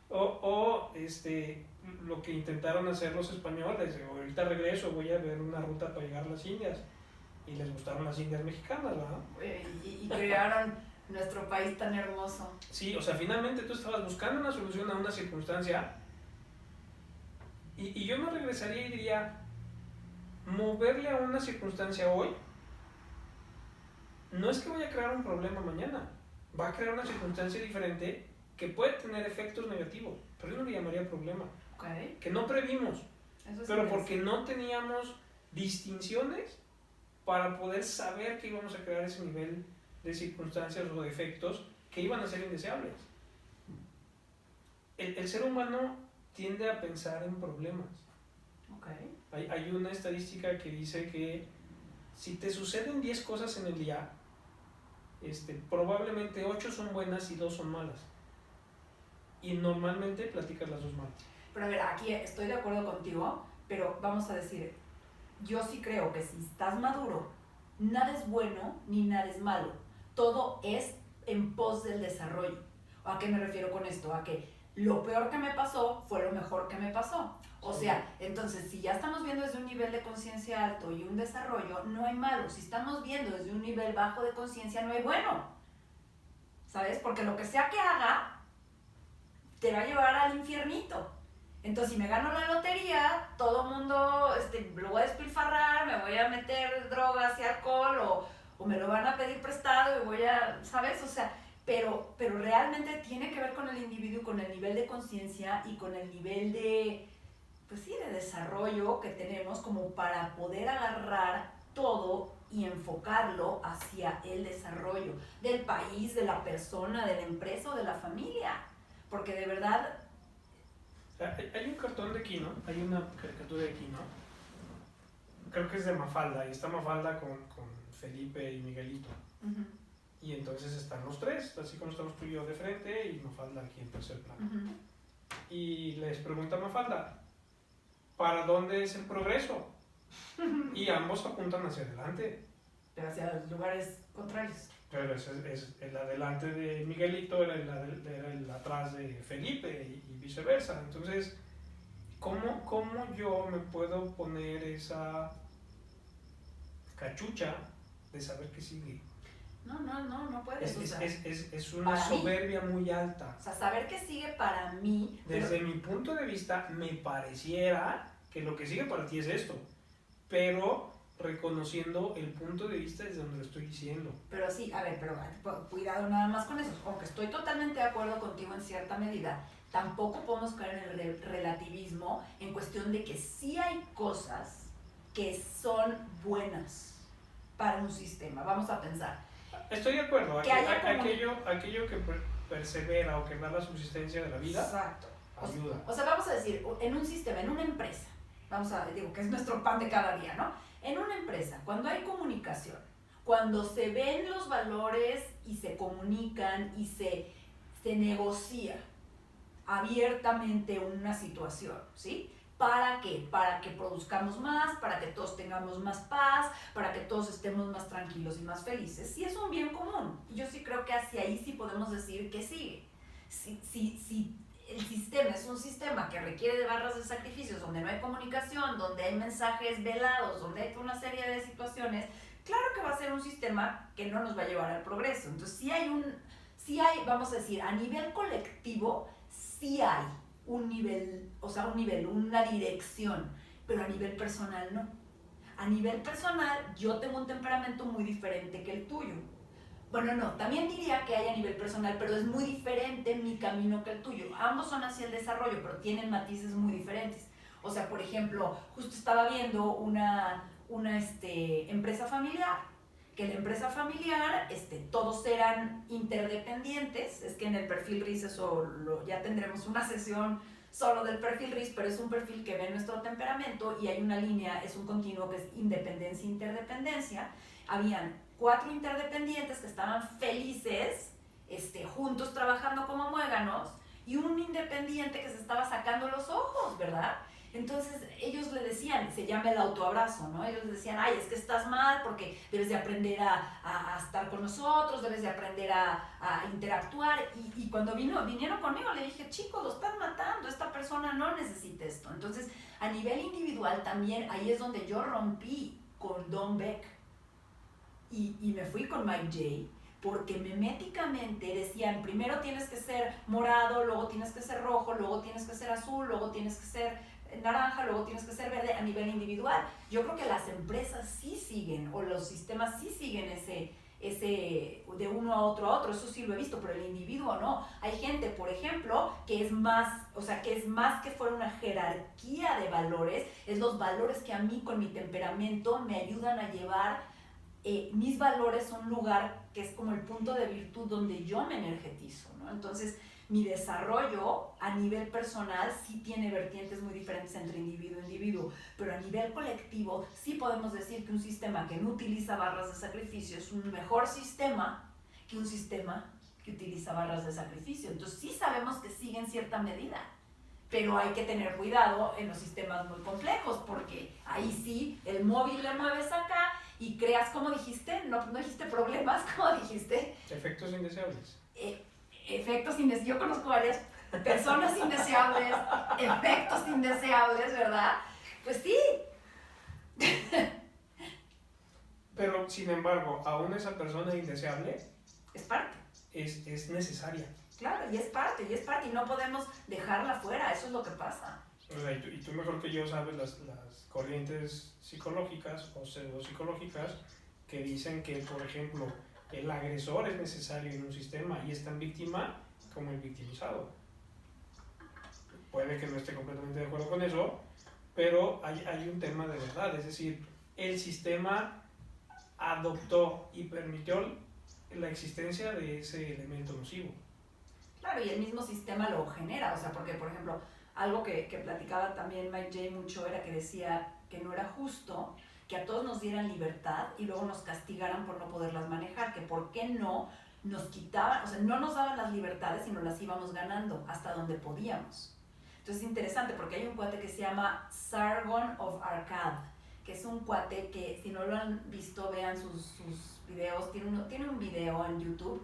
O lo que intentaron hacer los españoles, ahorita regreso, voy a ver una ruta para llegar a las Indias, y les gustaron las Indias mexicanas, ¿verdad? Y crearon nuestro país tan hermoso. Sí, o sea, finalmente tú estabas buscando una solución a una circunstancia, y yo me regresaría y diría, moverle a una circunstancia hoy, no es que vaya a crear un problema mañana, va a crear una circunstancia diferente que puede tener efectos negativos, pero yo no le llamaría problema, Okay. que no previmos, Eso sí pero porque no teníamos distinciones para poder saber que íbamos a crear ese nivel de circunstancias o de efectos que iban a ser indeseables. El ser humano tiende a pensar en problemas. Okay. Hay una estadística que dice que si te suceden 10 cosas en el día, probablemente 8 son buenas y 2 son malas. Y normalmente platicas las 2 malas. Pero a ver, aquí estoy de acuerdo contigo, pero vamos a decir, yo sí creo que si estás maduro, nada es bueno ni nada es malo. Todo es en pos del desarrollo. ¿A qué me refiero con esto? A que lo peor que me pasó fue lo mejor que me pasó. O sea, entonces, si ya estamos viendo desde un nivel de conciencia alto y un desarrollo, no hay malo. Si estamos viendo desde un nivel bajo de conciencia, no hay bueno. ¿Sabes? Porque lo que sea que haga, te va a llevar al infiernito. Entonces, si me gano la lotería, todo el mundo lo voy a despilfarrar, me voy a meter drogas y alcohol, o me lo van a pedir prestado y voy a, ¿sabes? O sea, pero realmente tiene que ver con el individuo, con el nivel de conciencia y con el nivel de, pues sí, de desarrollo que tenemos como para poder agarrar todo y enfocarlo hacia el desarrollo del país, de la persona, de la empresa o de la familia. Porque de verdad... Hay un cartón de Kino, hay una caricatura de Kino, creo que es de Mafalda, y está Mafalda con Felipe y Miguelito. Uh-huh. Y entonces están los tres, así como estamos tú y yo de frente, y Mafalda aquí en tercer plano. Uh-huh. Y les pregunta a Mafalda, ¿para dónde es el progreso? Y ambos apuntan hacia adelante. Pero hacia lugares contrarios. Pero es el adelante de Miguelito, era el atrás de Felipe y viceversa. Entonces, ¿cómo yo me puedo poner esa cachucha de saber qué sigue? No puedes. Es una soberbia muy alta. O sea, saber qué sigue para mí... Desde mi punto de vista, me pareciera que lo que sigue para ti es esto. Pero reconociendo el punto de vista desde donde lo estoy diciendo. Pero sí, a ver, pero cuidado nada más con eso. Aunque estoy totalmente de acuerdo contigo en cierta medida, tampoco podemos caer en el relativismo en cuestión de que sí hay cosas que son buenas para un sistema. Vamos a pensar. Estoy de acuerdo. Que aquello que persevera o que da la subsistencia de la vida. Exacto. Ayuda. O sea, vamos a decir, en un sistema, en una empresa, digo que es nuestro pan de cada día, ¿no? En una empresa, cuando hay comunicación, cuando se ven los valores y se comunican y se negocia abiertamente una situación, ¿sí? ¿Para qué? Para que produzcamos más, para que todos tengamos más paz, para que todos estemos más tranquilos y más felices. Sí es un bien común. Y yo sí creo que hacia ahí sí podemos decir que sigue. Si el sistema es un sistema que requiere de barras de sacrificios, donde no hay comunicación, donde hay mensajes velados, donde hay una serie de situaciones, claro que va a ser un sistema que no nos va a llevar al progreso. Entonces sí hay, vamos a decir, a nivel colectivo, sí hay un nivel, una dirección, pero a nivel personal no. A nivel personal yo tengo un temperamento muy diferente que el tuyo. Bueno, no, también diría que hay a nivel personal, pero es muy diferente mi camino que el tuyo. Ambos son hacia el desarrollo, pero tienen matices muy diferentes. O sea, por ejemplo, justo estaba viendo una empresa familiar que la empresa familiar, todos eran interdependientes. Es que en el perfil RIS ya tendremos una sesión solo del perfil RIS, pero es un perfil que ve nuestro temperamento y hay una línea, es un continuo que es independencia e interdependencia. Habían 4 interdependientes que estaban felices, juntos trabajando como muéganos, y un independiente que se estaba sacando los ojos, ¿verdad? Entonces ellos le decían, se llama el autoabrazo, ¿no? Ellos le decían, ay, es que estás mal porque debes de aprender a estar con nosotros, debes de aprender a interactuar. Y cuando vinieron conmigo, le dije, chicos, lo están matando, esta persona no necesita esto. Entonces, a nivel individual también, ahí es donde yo rompí con Don Beck y me fui con Mike J, porque meméticamente decían, primero tienes que ser morado, luego tienes que ser rojo, luego tienes que ser azul, luego tienes que ser naranja, luego tienes que ser verde a nivel individual. Yo creo que las empresas sí siguen, o los sistemas sí siguen ese de uno a otro, eso sí lo he visto, pero el individuo no. Hay gente, por ejemplo, que es más, que fuera una jerarquía de valores, es los valores que a mí con mi temperamento me ayudan a llevar mis valores a un lugar que es como el punto de virtud donde yo me energetizo, ¿no? Entonces, mi desarrollo a nivel personal sí tiene vertientes muy diferentes entre individuo e individuo, pero a nivel colectivo sí podemos decir que un sistema que no utiliza barras de sacrificio es un mejor sistema que un sistema que utiliza barras de sacrificio. Entonces sí sabemos que sigue en cierta medida, pero hay que tener cuidado en los sistemas muy complejos, porque ahí sí el móvil le mueves acá y creas, ¿cómo dijiste? No dijiste problemas, ¿cómo dijiste? Efectos indeseables. Efectos indeseables. Yo conozco varias personas indeseables, efectos indeseables, ¿verdad? Pues sí. Pero, sin embargo, aún esa persona indeseable es parte. Es necesaria. Claro, y es parte, y no podemos dejarla fuera, eso es lo que pasa. O sea, y tú mejor que yo sabes las corrientes psicológicas o pseudopsicológicas que dicen que, por ejemplo, el agresor es necesario en un sistema y es tan víctima como el victimizado. Puede que no esté completamente de acuerdo con eso, pero hay un tema de verdad, es decir, el sistema adoptó y permitió la existencia de ese elemento nocivo. Claro, y el mismo sistema lo genera, o sea, porque, por ejemplo, algo que platicaba también Mike J mucho era que decía que no era justo que a todos nos dieran libertad y luego nos castigaran por no poderlas manejar, que por qué no nos quitaban, o sea, no nos daban las libertades sino las íbamos ganando hasta donde podíamos. Entonces es interesante porque hay un cuate que se llama Sargon of Akkad, que es un cuate que, si no lo han visto, vean sus videos, tiene un video en YouTube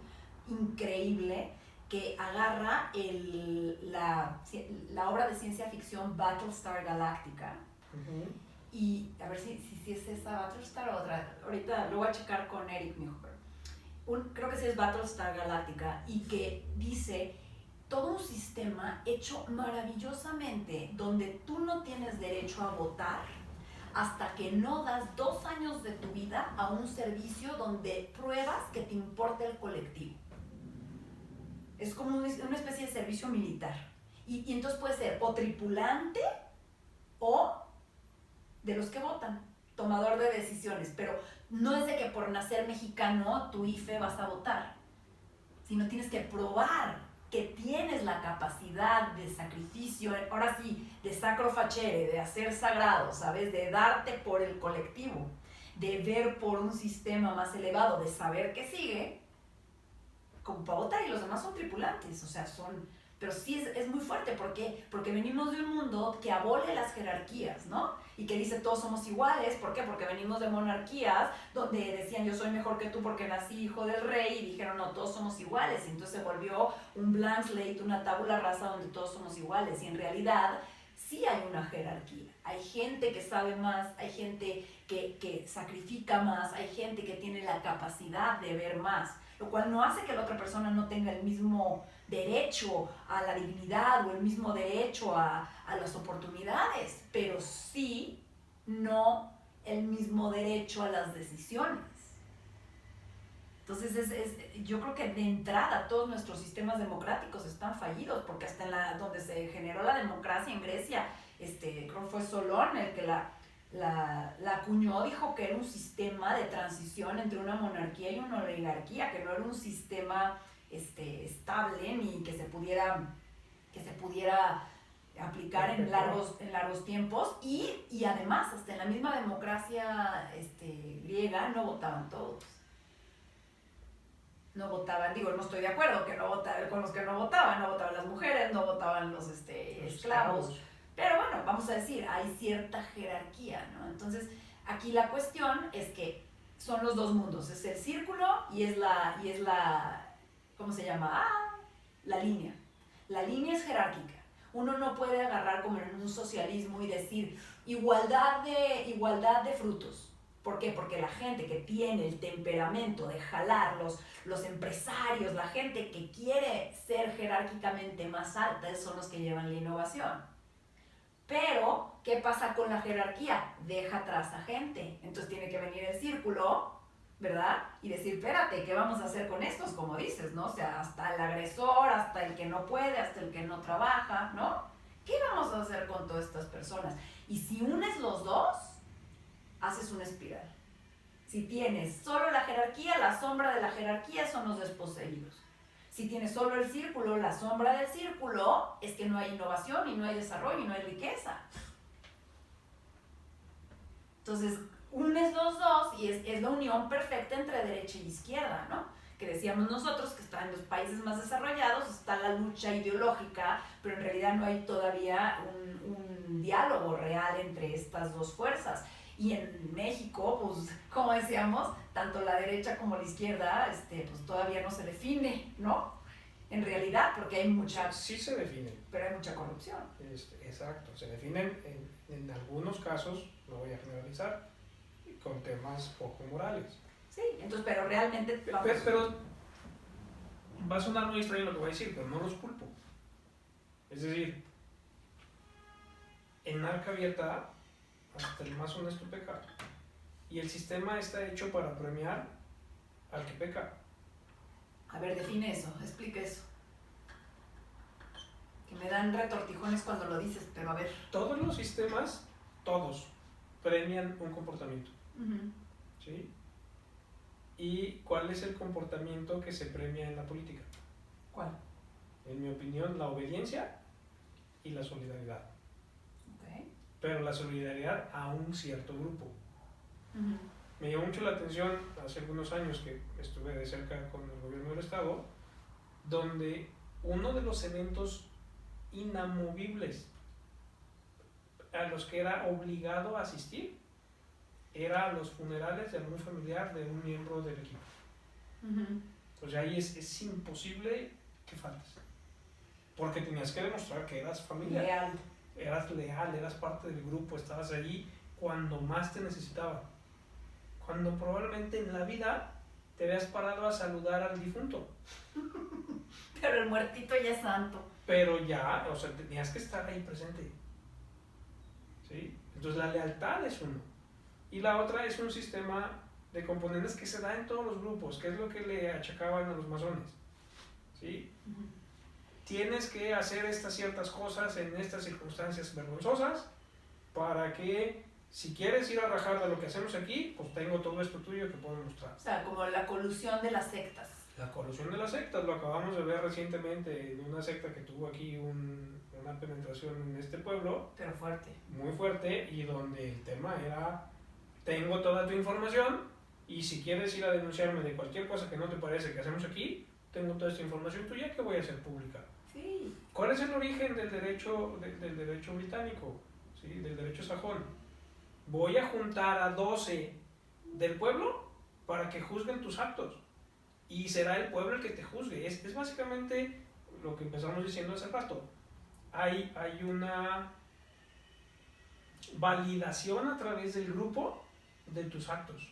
increíble que agarra la obra de ciencia ficción Battlestar Galactica. Uh-huh. Y a ver si es esa Battlestar o otra. Ahorita lo voy a checar con Eric mejor. Creo que sí es Battlestar Galactica, y que dice todo un sistema hecho maravillosamente donde tú no tienes derecho a votar hasta que no das 2 años de tu vida a un servicio donde pruebas que te importa el colectivo. Es como una especie de servicio militar. Y entonces puede ser o tripulante o de los que votan, tomador de decisiones. Pero no es de que por nacer mexicano tu IFE vas a votar, sino tienes que probar que tienes la capacidad de sacrificio, ahora sí, de sacro facere, de hacer sagrado, ¿sabes? De darte por el colectivo, de ver por un sistema más elevado, de saber que sigue, como para votar, y los demás son tripulantes, o sea, pero sí es muy fuerte, ¿por qué? Porque venimos de un mundo que abole las jerarquías, ¿no? Y que dice todos somos iguales, ¿por qué? Porque venimos de monarquías donde decían yo soy mejor que tú porque nací hijo del rey, y dijeron no, todos somos iguales, y entonces se volvió un blank slate, una tabula rasa donde todos somos iguales, y en realidad sí hay una jerarquía, hay gente que sabe más, hay gente que sacrifica más, hay gente que tiene la capacidad de ver más, lo cual no hace que la otra persona no tenga el mismo derecho a la dignidad o el mismo derecho a las oportunidades, pero sí no el mismo derecho a las decisiones. Entonces yo creo que de entrada todos nuestros sistemas democráticos están fallidos, porque hasta donde se generó la democracia en Grecia, creo que fue Solón el que la acuñó, dijo que era un sistema de transición entre una monarquía y una oligarquía, que no era un sistema estable ni que se pudiera aplicar en largos tiempos y además hasta en la misma democracia griega no votaban todos. No votaban, digo, no estoy de acuerdo que no votaban, con los que no votaban las mujeres, no votaban los esclavos. Pero bueno, vamos a decir, hay cierta jerarquía, ¿no? Entonces, aquí la cuestión es que son los dos mundos, es el círculo y es la ¿cómo se llama? La línea. La línea es jerárquica. Uno no puede agarrar como en un socialismo y decir igualdad de frutos. ¿Por qué? Porque la gente que tiene el temperamento de jalar, los empresarios, la gente que quiere ser jerárquicamente más alta, son los que llevan la innovación. Pero, ¿qué pasa con la jerarquía? Deja atrás a gente. Entonces tiene que venir el círculo, ¿verdad? Y decir, espérate, ¿qué vamos a hacer con estos? Como dices, ¿no? O sea, hasta el agresor, hasta el que no puede, hasta el que no trabaja, ¿no? ¿Qué vamos a hacer con todas estas personas? Y si unes los dos, haces una espiral. Si tienes solo la jerarquía, la sombra de la jerarquía son los desposeídos. Si tienes solo el círculo, la sombra del círculo, es que no hay innovación y no hay desarrollo y no hay riqueza. Entonces, unes los dos y es la unión perfecta entre derecha y izquierda, ¿no? Que decíamos nosotros que en los países más desarrollados está la lucha ideológica, pero en realidad no hay todavía un diálogo real entre estas dos fuerzas. Y en México, pues, como decíamos, tanto la derecha como la izquierda, pues todavía no se define, ¿no? En realidad, porque hay mucha... Sí se definen. Pero hay mucha corrupción. Exacto, se definen en algunos casos, no voy a generalizar, con temas poco morales. Sí, entonces, pero realmente... Pero va a sonar muy extraño lo que voy a decir, pero no los culpo. Es decir, en arca abierta, hasta el más honesto peca. Y el sistema está hecho para premiar al que peca. A ver, define eso, explica eso. Que me dan retortijones cuando lo dices, pero a ver. Todos los sistemas, todos, premian un comportamiento. Uh-huh. ¿Sí? ¿Y cuál es el comportamiento que se premia en la política? ¿Cuál? En mi opinión, la obediencia y la solidaridad. Okay. Pero la solidaridad a un cierto grupo. Uh-huh. Me llamó mucho la atención hace algunos años que estuve de cerca con el gobierno del estado, donde uno de los eventos inamovibles a los que era obligado a asistir era los funerales de algún familiar de un miembro del equipo. Uh-huh. O sea, ahí es imposible que faltes, porque tenías que demostrar que eras familia. Leal. Eras leal, eras parte del grupo, estabas allí cuando más te necesitaban. Cuando probablemente en la vida te habías parado a saludar al difunto. Pero el muertito ya es santo. Pero ya, o sea, tenías que estar ahí presente. ¿Sí? Entonces la lealtad es uno. Y la otra es un sistema de componentes que se da en todos los grupos, que es lo que le achacaban a los masones. ¿Sí? Uh-huh. Tienes que hacer estas ciertas cosas en estas circunstancias vergonzosas para que, si quieres ir a rajar de lo que hacemos aquí, pues tengo todo esto tuyo que puedo mostrar. O sea, como la colusión de las sectas. La colusión de las sectas, lo acabamos de ver recientemente en una secta que tuvo aquí una penetración en este pueblo. Pero fuerte. Muy fuerte, y donde el tema era, tengo toda tu información y si quieres ir a denunciarme de cualquier cosa que no te parece que hacemos aquí, tengo toda esta información tuya que voy a hacer pública. Sí. ¿Cuál es el origen del derecho británico? ¿Sí? Del derecho sajón. Voy a juntar a 12 del pueblo para que juzguen tus actos. Y será el pueblo el que te juzgue. Es básicamente lo que empezamos diciendo hace rato. Hay una validación a través del grupo de tus actos.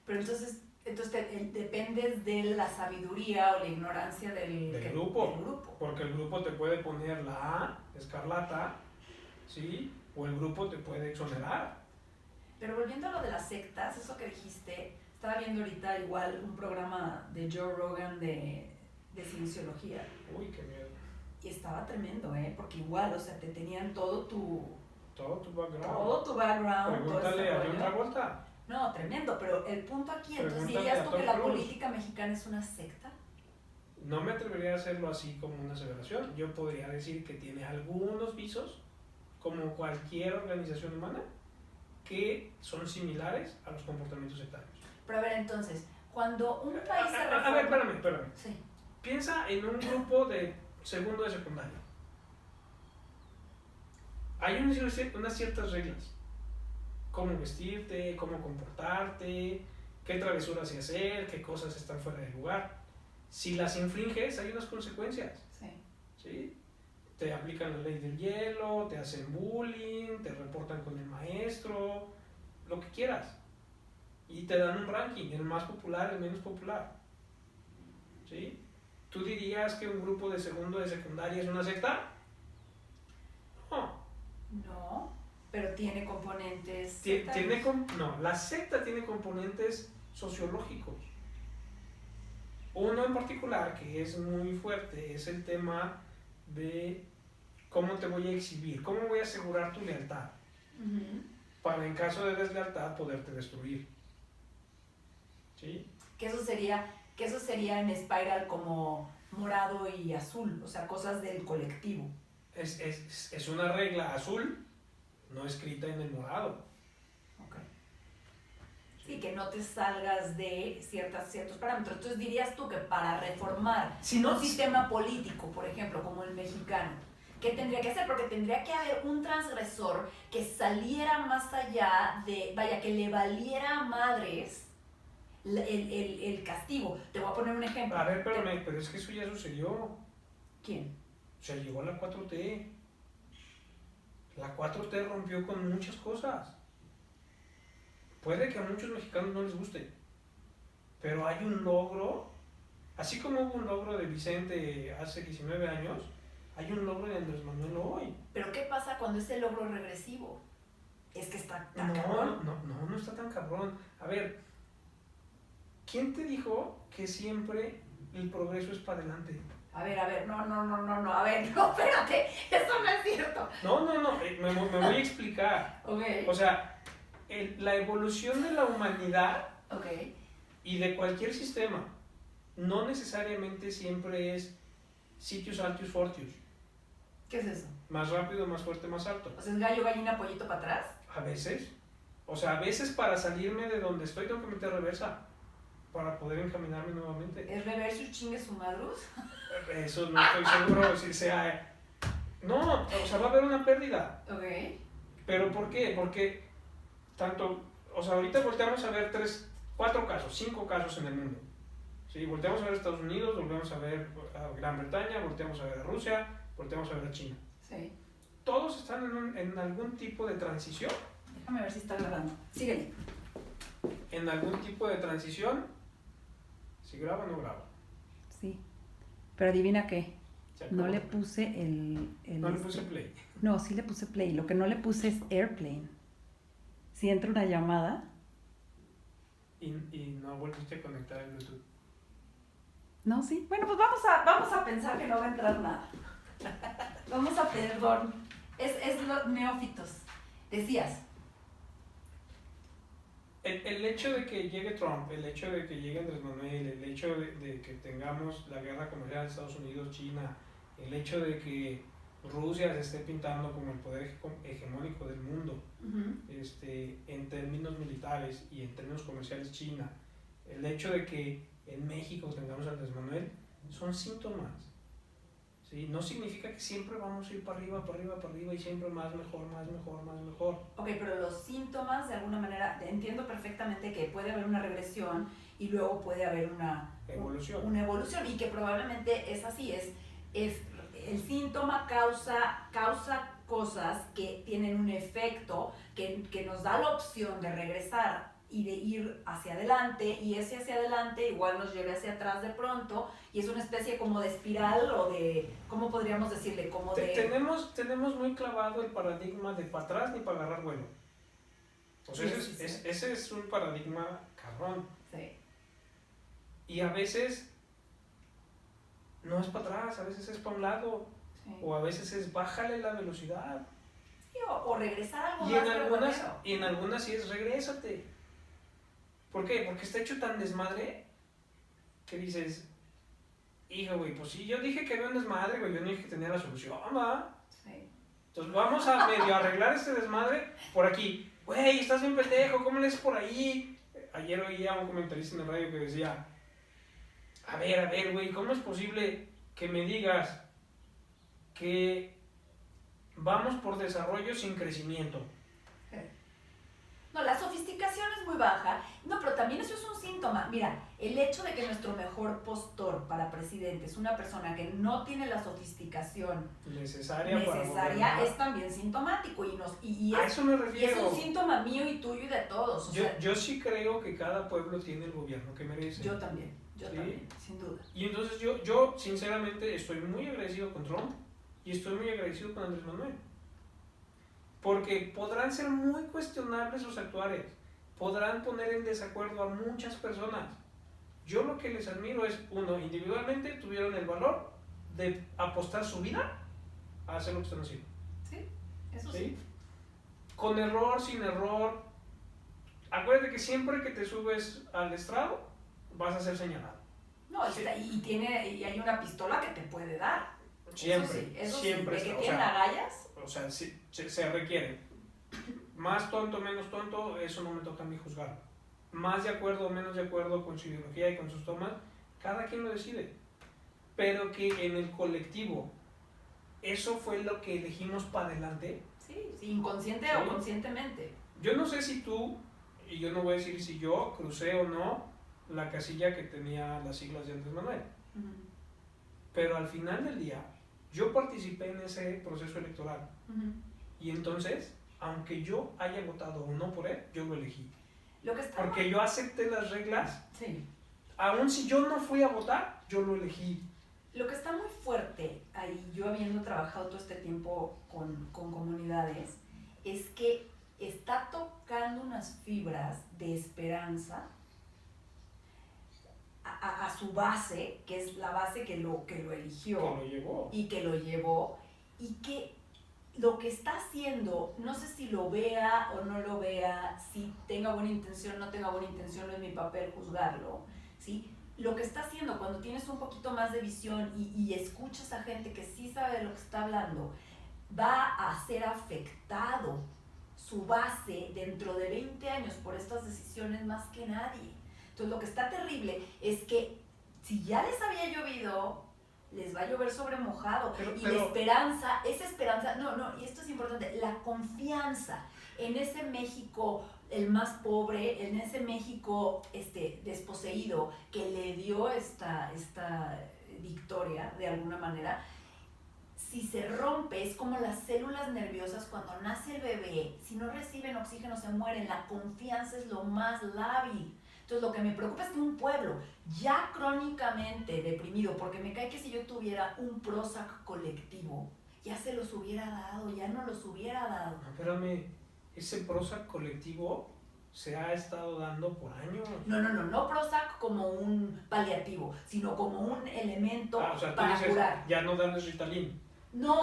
Pero entonces dependes de la sabiduría o la ignorancia del grupo. Porque el grupo te puede poner la A, escarlata, ¿sí? O el grupo te puede exonerar. Pero volviendo a lo de las sectas, eso que dijiste, estaba viendo ahorita igual un programa de Joe Rogan de cienciología. Uy, qué miedo. Y estaba tremendo, porque igual, o sea, te tenían todo tu Todo tu background. Todo tu background, Pregúntale a John Travolta. No, tremendo, pero el punto aquí, entonces Pregúntale dirías a tú Tom que la Cruise. política mexicana es una secta. No me atrevería a hacerlo así como una aseveración. Yo podría decir que tiene algunos visos, como cualquier organización humana, que son similares a los comportamientos sectarios. Pero a ver, entonces, cuando un país se reforma... A ver, espérame. Sí. Piensa en un grupo de segundo de secundaria. Hay unas ciertas reglas. Cómo vestirte, cómo comportarte, qué travesuras y hacer, qué cosas están fuera de lugar. Si las infringes, hay unas consecuencias. Sí. ¿Sí? Te aplican la ley del hielo, te hacen bullying, te reportan con el maestro, lo que quieras. Y te dan un ranking, el más popular, el menos popular. ¿Sí? ¿Tú dirías que un grupo de segundo de secundaria es una secta? No. No, pero tiene componentes... No, la secta tiene componentes sociológicos. Uno en particular que es muy fuerte es el tema de cómo te voy a exhibir, cómo voy a asegurar tu lealtad, para en caso de deslealtad poderte destruir. ¿Sí? Que eso sería en Spiral como morado y azul, o sea, cosas del colectivo. Es una regla azul, no escrita en el morado. Okay. Sí, que no te salgas de ciertos parámetros. Entonces dirías tú que para reformar un sistema político, por ejemplo, como el mexicano, ¿qué tendría que hacer? Porque tendría que haber un transgresor que saliera más allá de, vaya, que le valiera a madres el castigo. Te voy a poner un ejemplo. A ver, pero es que eso ya sucedió. ¿Quién? O sea, llegó la 4T. La 4T rompió con muchas cosas. Puede que a muchos mexicanos no les guste, pero hay un logro, así como hubo un logro de Vicente hace 19 años, hay un logro de Andrés Manuel hoy. ¿Pero qué pasa cuando ese logro es regresivo? Es que está tan cabrón. No está tan cabrón. A ver, ¿quién te dijo que siempre el progreso es para adelante? A ver, no, a ver, no, espérate, eso no es cierto. No, me voy a explicar. Okay. O sea, la evolución de la humanidad y de cualquier sistema no necesariamente siempre es sitius altius fortius. ¿Qué es eso? Más rápido, más fuerte, más alto. O sea, ¿es gallo, gallina, pollito para atrás? A veces. O sea, a veces para salirme de donde estoy tengo que meter reversa para poder encaminarme nuevamente. ¿Es reversus chingue su madrus? Eso no estoy seguro si sea... No, o sea, va a haber una pérdida. ¿Pero por qué? Porque tanto... O sea, ahorita volteamos a ver 4 casos, 5 casos en el mundo. ¿Sí? Volteamos a ver Estados Unidos, volteamos a ver a Gran Bretaña, volteamos a ver a Rusia, volteamos a ver a China. Sí. Todos están en algún tipo de transición. Déjame ver si está grabando. Síguele. En algún tipo de transición. Si graba o no graba. Sí. Pero adivina qué. No le puse No le puse play. No, sí le puse play. Lo que no le puse es airplane. Si entra una llamada. Y no volviste a conectar el Bluetooth. No, sí. Bueno, pues vamos a pensar que no va a entrar nada. Vamos a perdón. Es los neófitos. Decías. El hecho de que llegue Trump, el hecho de que llegue Andrés Manuel, el hecho de que tengamos la guerra comercial de Estados Unidos, China, el hecho de que Rusia se esté pintando como el poder hegemónico del mundo, en términos militares y en términos comerciales China, el hecho de que en México tengamos a Andrés Manuel, son síntomas. ¿Sí? No significa que siempre vamos a ir para arriba y siempre más, mejor. Ok, pero los síntomas, de alguna manera, entiendo perfectamente que puede haber una regresión y luego puede haber una evolución y que probablemente es así, es el síntoma causa cosas que tienen un efecto que nos da la opción de regresar y de ir hacia adelante, y ese hacia adelante igual nos lleve hacia atrás de pronto, y es una especie como de espiral o de, ¿cómo podríamos decirle? Como de... Tenemos muy clavado el paradigma de para atrás ni para agarrar vuelo. O sea, Sí. ese es un paradigma cabrón. Sí. Y a veces no es para atrás, a veces es para un lado, Sí. o a veces es bájale la velocidad. o regresar a algo Y más en algunas sí es regrésate. ¿Por qué? Porque está hecho tan desmadre que dices, hijo, güey, pues sí, yo dije que había un desmadre, güey, yo no dije que tenía la solución, ¿va? Sí. Entonces vamos a medio arreglar este desmadre por aquí. Güey, estás bien pendejo, ¿cómo le haces por ahí? Ayer oía a un comentarista en el radio que decía, a ver, güey, ¿cómo es posible que me digas que vamos por desarrollo sin crecimiento? No, la sofisticación es muy baja. No, pero también eso es un síntoma. Mira, el hecho de que nuestro mejor postor para presidente es una persona que no tiene la sofisticación necesaria es también sintomático. Y a eso me refiero. Es un síntoma mío y tuyo y de todos. Yo sí creo que cada pueblo tiene el gobierno que merece. Yo también, sin duda. Y entonces yo sinceramente estoy muy agradecido con Trump y estoy muy agradecido con Andrés Manuel. Porque podrán ser muy cuestionables sus actuares, podrán poner en desacuerdo a muchas personas. Yo lo que les admiro es, uno, individualmente tuvieron el valor de apostar su vida a hacer lo que están haciendo. Sí, eso sí. Con error, sin error. Acuérdate que siempre que te subes al estrado, vas a ser señalado. No, sí. y hay una pistola que te puede dar. Siempre, eso siempre. Sí, de que tienen agallas. O sea, sí, se requiere. Más tonto, menos tonto, eso no me toca a mí juzgar. Más de acuerdo o menos de acuerdo con su ideología y con sus tomas, cada quien lo decide. Pero que en el colectivo, eso fue lo que elegimos para adelante. Sí, inconsciente o conscientemente. Yo no sé si tú, y yo no voy a decir si yo crucé o no la casilla que tenía las siglas de Andrés Manuel. Pero al final del día, yo participé en ese proceso electoral. Y entonces, aunque yo haya votado o no por él, yo lo elegí. Porque yo acepté las reglas. Sí. Aún si yo no fui a votar, yo lo elegí. Lo que está muy fuerte ahí, yo habiendo trabajado todo este tiempo con comunidades, es que está tocando unas fibras de esperanza a su base, que es la base que lo eligió. Que lo llevó. Y que lo llevó. Y que lo que está haciendo, no sé si lo vea o no lo vea, si tenga buena intención o no tenga buena intención, no es mi papel juzgarlo, ¿sí? Lo que está haciendo cuando tienes un poquito más de visión y escuchas a gente que sí sabe de lo que está hablando, va a ser afectado su base dentro de 20 años por estas decisiones más que nadie. Entonces lo que está terrible es que si ya les había llovido, les va a llover sobre mojado. La esperanza, esa esperanza, y esto es importante, la confianza en ese México, el más pobre, en ese México desposeído, que le dio esta victoria de alguna manera, si se rompe, es como las células nerviosas cuando nace el bebé, si no reciben oxígeno se mueren, la confianza es lo más lábil. Entonces lo que me preocupa es que un pueblo ya crónicamente deprimido, porque me cae que si yo tuviera un Prozac colectivo, ya se los hubiera dado, ya no los hubiera dado. No, espérame, ese Prozac colectivo se ha estado dando por años. No Prozac como un paliativo, sino como un elemento para curar. Ya no darles Ritalin. No,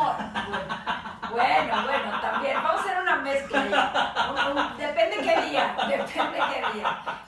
bueno, también, vamos a hacer una mezcla ya. Depende qué día.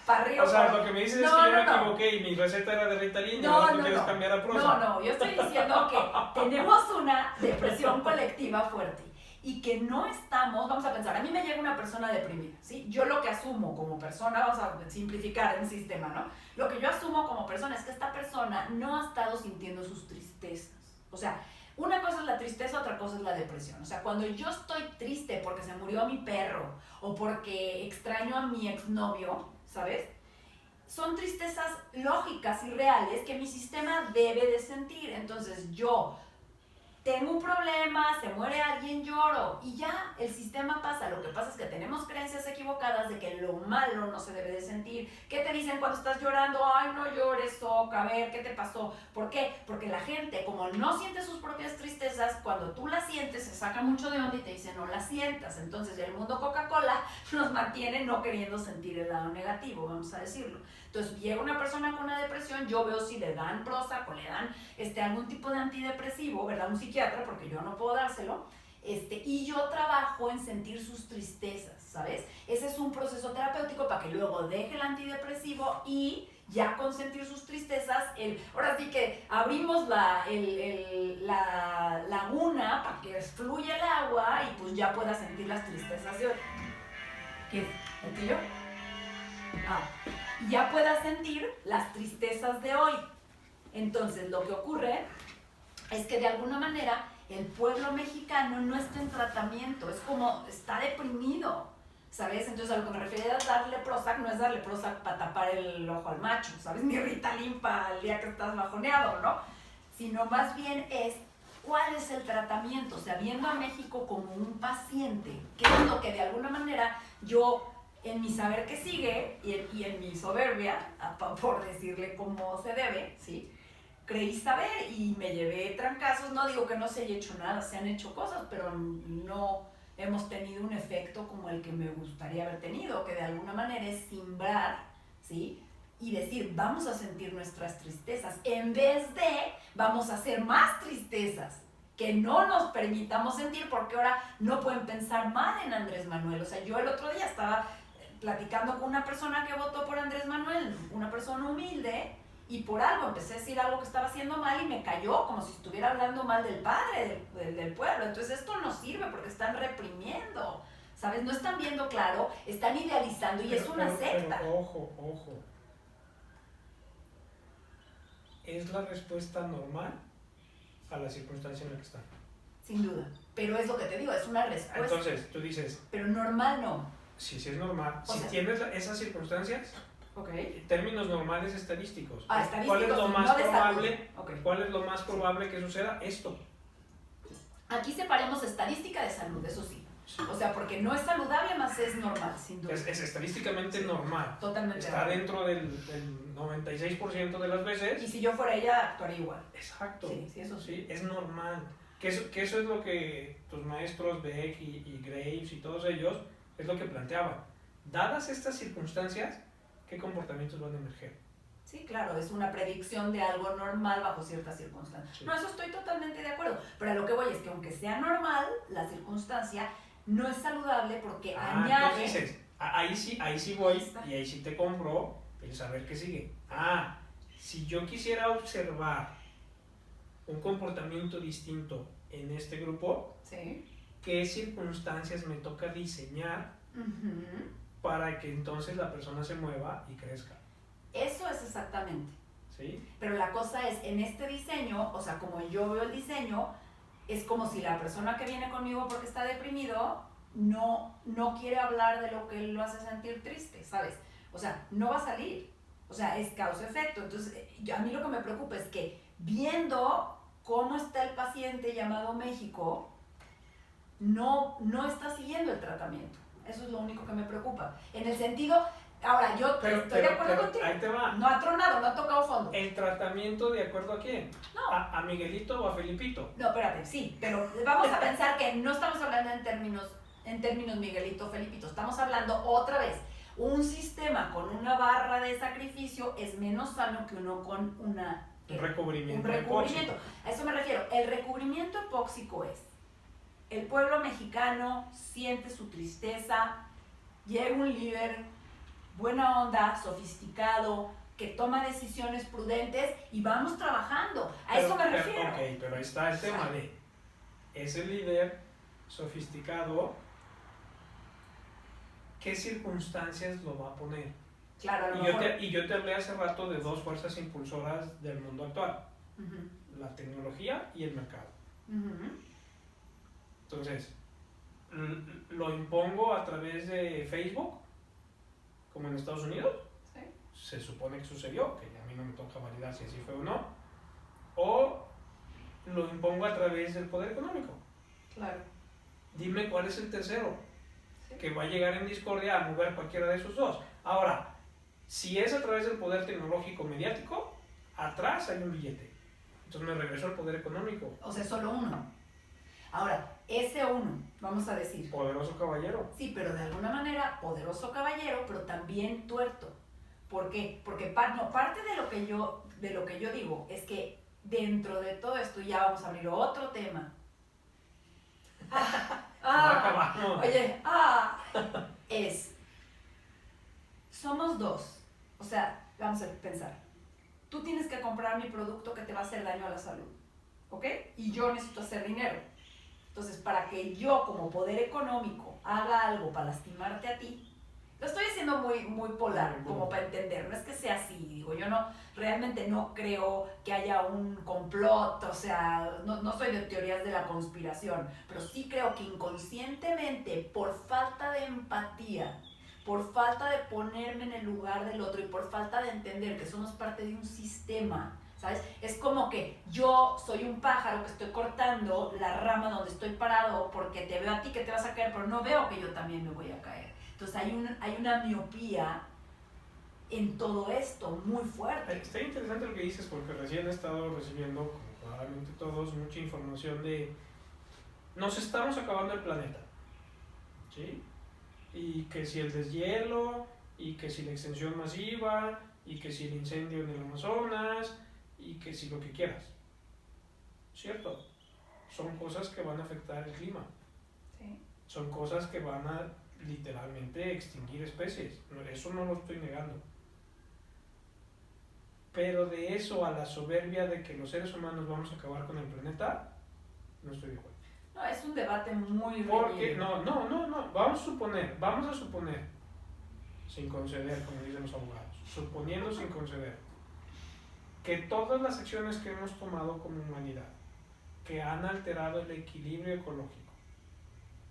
Para arriba. O sea, lo que me dices es que yo me equivoqué y mi receta era de Ritalin y ahora tú quieres cambiar a Prozac. No, yo estoy diciendo que tenemos una depresión colectiva fuerte y que no estamos, vamos a pensar, a mí me llega una persona deprimida, ¿sí? Yo lo que asumo como persona, vamos a simplificar el sistema, ¿no? Lo que yo asumo como persona es que esta persona no ha estado sintiendo sus tristezas. O sea, una cosa es la tristeza, otra cosa es la depresión. O sea, cuando yo estoy triste porque se murió mi perro o porque extraño a mi exnovio, ¿sabes? Son tristezas lógicas y reales que mi sistema debe de sentir. Entonces yo tengo un problema, se muere alguien, lloro y ya el sistema pasa. Lo que pasa es que tenemos creencias equivocadas de que lo malo no se debe de sentir. ¿Qué te dicen cuando estás llorando? Ay, no llores, Soca, a ver, ¿qué te pasó? ¿Por qué? Porque la gente, como no siente sus propias tristezas, cuando tú las sientes, se saca mucho de onda y te dice no las sientas. Entonces el mundo Coca-Cola nos mantiene no queriendo sentir el lado negativo, vamos a decirlo. Entonces llega una persona con una depresión, yo veo si le dan Prozac o le dan algún tipo de antidepresivo, ¿verdad? Un psiquiatra, porque yo no puedo dárselo, Y yo trabajo en sentir sus tristezas, ¿sabes? Ese es un proceso terapéutico para que luego deje el antidepresivo y ya con sentir sus tristezas, ahora sí que abrimos la laguna para que fluya el agua y pues ya pueda sentir las tristezas de hoy. ¿Qué es? ¿El tuyo? Y ya pueda sentir las tristezas de hoy. Entonces lo que ocurre es que de alguna manera el pueblo mexicano no está en tratamiento, es como está deprimido, ¿sabes? Entonces a lo que me refería a darle Prozac, no es darle Prozac para tapar el ojo al macho, ¿sabes? Ni Ritalin para el día que estás bajoneado, ¿no? Sino más bien es cuál es el tratamiento, o sea, viendo a México como un paciente, que es lo que de alguna manera yo, en mi saber que sigue y en mi soberbia, por decirle cómo se debe, ¿sí? Creí saber y me llevé trancazos. No digo que no se haya hecho nada, se han hecho cosas, pero no hemos tenido un efecto como el que me gustaría haber tenido, que de alguna manera es simbrar, ¿sí? Y decir, vamos a sentir nuestras tristezas, en vez de vamos a hacer más tristezas, que no nos permitamos sentir, porque ahora no pueden pensar mal en Andrés Manuel. O sea, yo el otro día estaba platicando con una persona que votó por Andrés Manuel, una persona humilde, y por algo empecé a decir algo que estaba haciendo mal y me cayó como si estuviera hablando mal del padre, del pueblo. Entonces esto no sirve porque están reprimiendo, ¿sabes? No están viendo claro, están idealizando y es una secta. Pero, ojo. Es la respuesta normal a la circunstancia en la que están. Sin duda, pero es lo que te digo, es una respuesta. Entonces, tú dices... Pero normal no. Sí, es normal. O si sea, tienes esas circunstancias... Okay. Términos normales estadísticos. Estadísticos. ¿Cuál es lo más no probable? Okay. ¿Cuál es lo más probable que suceda? Esto. Aquí separemos estadística de salud, eso sí. O sea, porque no es saludable, más es normal, sin duda. Es estadísticamente normal. Totalmente. Está dentro del 96% de las veces. Y si yo fuera ella, actuaría igual. Exacto. Sí, eso sí. Es normal. Que eso es lo que tus maestros Beck y Graves y todos ellos es lo que planteaban. Dadas estas circunstancias, ¿qué comportamientos van a emerger? Sí, claro, es una predicción de algo normal bajo ciertas circunstancias. Sí. No, eso estoy totalmente de acuerdo. Pero a lo que voy es que aunque sea normal, la circunstancia no es saludable porque añade... Entonces, ahí sí voy y ahí sí te compro el saber qué sigue. Si yo quisiera observar un comportamiento distinto en este grupo, sí. ¿Qué circunstancias me toca diseñar para que entonces la persona se mueva y crezca? Eso es exactamente. ¿Sí? Pero la cosa es, en este diseño, o sea, como yo veo el diseño, es como si la persona que viene conmigo porque está deprimido no quiere hablar de lo que lo hace sentir triste, ¿sabes? O sea, no va a salir. O sea, es causa-efecto. Entonces, a mí lo que me preocupa es que viendo cómo está el paciente llamado México, no está siguiendo el tratamiento. Eso es lo único que me preocupa. En el sentido, ahora yo estoy de acuerdo contigo. Ahí te va. No ha tronado, no ha tocado fondo. ¿El tratamiento de acuerdo a quién? No. ¿A Miguelito o a Felipito? No, espérate, sí, pero vamos a pensar que no estamos hablando en términos Miguelito o Felipito. Estamos hablando otra vez. Un sistema con una barra de sacrificio es menos sano que uno con un recubrimiento. A eso me refiero. El recubrimiento epóxico es: el pueblo mexicano siente su tristeza, llega un líder buena onda, sofisticado, que toma decisiones prudentes y vamos trabajando. A eso me refiero. Ok, pero ahí está el tema de ese líder sofisticado, ¿qué circunstancias lo va a poner? Claro, a lo mejor. Y yo te hablé hace rato de dos fuerzas impulsoras del mundo actual. La tecnología y el mercado. Entonces, lo impongo a través de Facebook, como en Estados Unidos. Sí. Se supone que sucedió, que a mí no me toca validar si así fue o no. O lo impongo a través del poder económico. Claro. Dime cuál es el tercero, sí, que va a llegar en discordia a mover cualquiera de esos dos. Ahora, si es a través del poder tecnológico mediático, atrás hay un billete. Entonces me regreso al poder económico. O sea, solo uno. Ahora, ese uno, vamos a decir. Poderoso caballero. Sí, pero de alguna manera, poderoso caballero, pero también tuerto. ¿Por qué? Porque parte de lo que yo digo es que dentro de todo esto, ya vamos a abrir otro tema. acabamos. Oye, somos dos. O sea, vamos a pensar. Tú tienes que comprar mi producto que te va a hacer daño a la salud, ¿ok? Y yo necesito hacer dinero. Entonces, para que yo, como poder económico, haga algo para lastimarte a ti, lo estoy haciendo muy polar, como para entender. No es que sea así, digo, yo realmente no creo que haya un complot, o sea, no soy de teorías de la conspiración, pero sí creo que inconscientemente, por falta de empatía, por falta de ponerme en el lugar del otro y por falta de entender que somos parte de un sistema, ¿sabes? Es como que yo soy un pájaro que estoy cortando la rama donde estoy parado porque te veo a ti que te vas a caer, pero no veo que yo también me voy a caer. Entonces hay una miopía en todo esto muy fuerte. Está interesante lo que dices porque recién he estado recibiendo, como probablemente todos, mucha información de nos estamos acabando el planeta, ¿sí? Y que si el deshielo, y que si la extensión masiva, y que si el incendio en el Amazonas, y que si lo que quieras. ¿Cierto? Son cosas que van a afectar el clima. Sí. Son cosas que van a literalmente extinguir especies. Eso no lo estoy negando. Pero de eso a la soberbia de que los seres humanos vamos a acabar con el planeta, no estoy de acuerdo. No, es un debate muy Porque, no, vamos a suponer, sin conceder, como dicen los abogados, suponiendo sin conceder, que todas las acciones que hemos tomado como humanidad, que han alterado el equilibrio ecológico,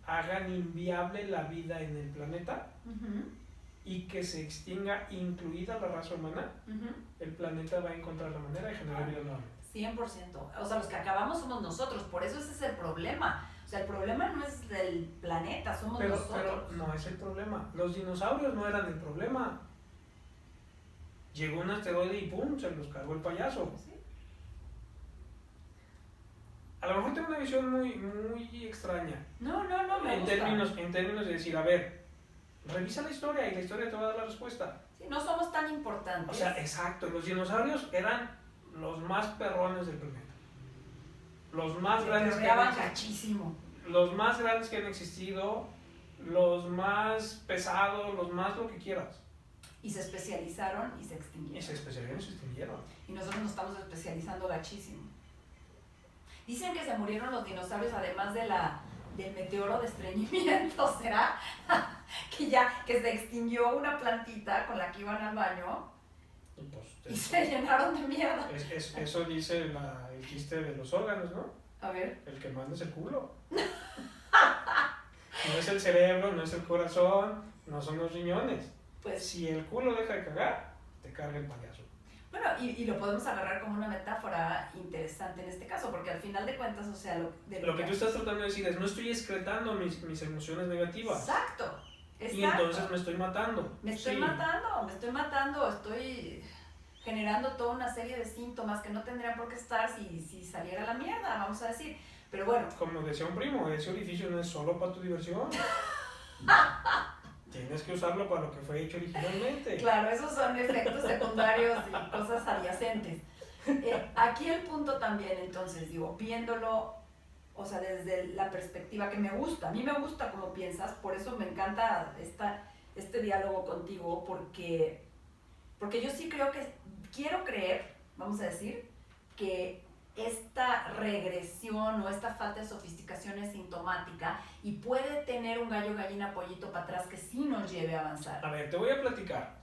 hagan inviable la vida en el planeta, y que se extinga, incluida la raza humana, el planeta va a encontrar la manera de generar vida nuevamente. 100%. O sea, los que acabamos somos nosotros, por eso ese es el problema. O sea, el problema no es del planeta, somos nosotros. Pero no es el problema. Los dinosaurios no eran el problema. Llegó un asteroide y ¡pum! Se los cargó el payaso. ¿Sí? A lo mejor tengo una visión muy extraña. No, me gusta. En términos de decir, a ver, revisa la historia y la historia te va a dar la respuesta. Sí, no somos tan importantes. O sea, exacto, los dinosaurios eran los más perrones del planeta. Los más grandes que han gachísimo. Los más grandes que han existido, los más pesados, los más lo que quieras. Y se especializaron y se extinguieron. Y se especializaron y se extinguieron. Y nosotros nos estamos especializando gachísimo. Dicen que se murieron los dinosaurios además del meteoro de estreñimiento, ¿será? que se extinguió una plantita con la que iban al baño y se llenaron de mierda. Eso dice el chiste de los órganos, ¿no? A ver. El que manda es el culo. No es el cerebro, no es el corazón, no son los riñones. Pues si el culo deja de cagar, te carga el payaso. Bueno, y lo podemos agarrar como una metáfora interesante en este caso, porque al final de cuentas, o sea, lo que tú estás tratando de decir es, no estoy excretando mis emociones negativas. Exacto. Y entonces me estoy matando. Me estoy matando, estoy generando toda una serie de síntomas que no tendrían por qué estar si saliera la mierda, vamos a decir. Pero bueno. Como decía un primo, ese orificio no es solo para tu diversión. Tienes que usarlo para lo que fue hecho originalmente. Claro, esos son efectos secundarios y cosas adyacentes. Aquí el punto también, entonces, digo, viéndolo, o sea, desde la perspectiva que me gusta, a mí me gusta cómo piensas, por eso me encanta este diálogo contigo, porque yo sí quiero creer, vamos a decir, que esta regresión o esta falta de sofisticación es sintomática y puede tener un gallo, gallina, pollito para atrás que sí nos lleve a avanzar. A ver, te voy a platicar.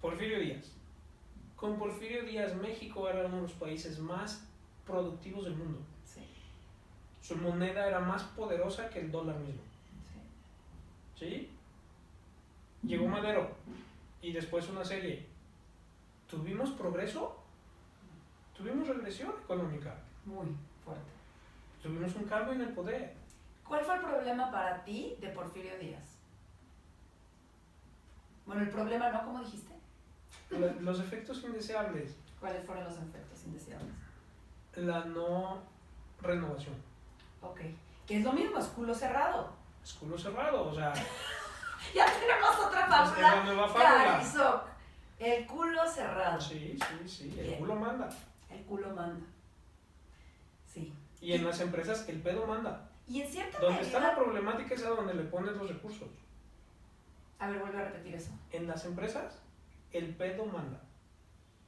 Porfirio Díaz. Con Porfirio Díaz, México era uno de los países más productivos del mundo. Sí. Su moneda era más poderosa que el dólar mismo. Sí. ¿Sí? Llegó Madero y después una serie. ¿Tuvimos progreso? Tuvimos regresión económica. Muy fuerte. Tuvimos un cambio en el poder. ¿Cuál fue el problema para ti de Porfirio Díaz? Bueno, el problema no, ¿cómo dijiste? Los efectos indeseables. ¿Cuáles fueron los efectos indeseables? La no renovación. Ok. Que es lo mismo, es culo cerrado. Es culo cerrado, o sea... Ya tenemos otra fábula. Es la nueva fábula. Carizoc. El culo cerrado. Sí, el Bien. culo manda. El culo manda. Sí. Y en las empresas el pedo manda. Y en cierta Donde está la medida... problemática es a donde le pones los recursos. A ver, vuelve a repetir eso. En las empresas, el pedo manda.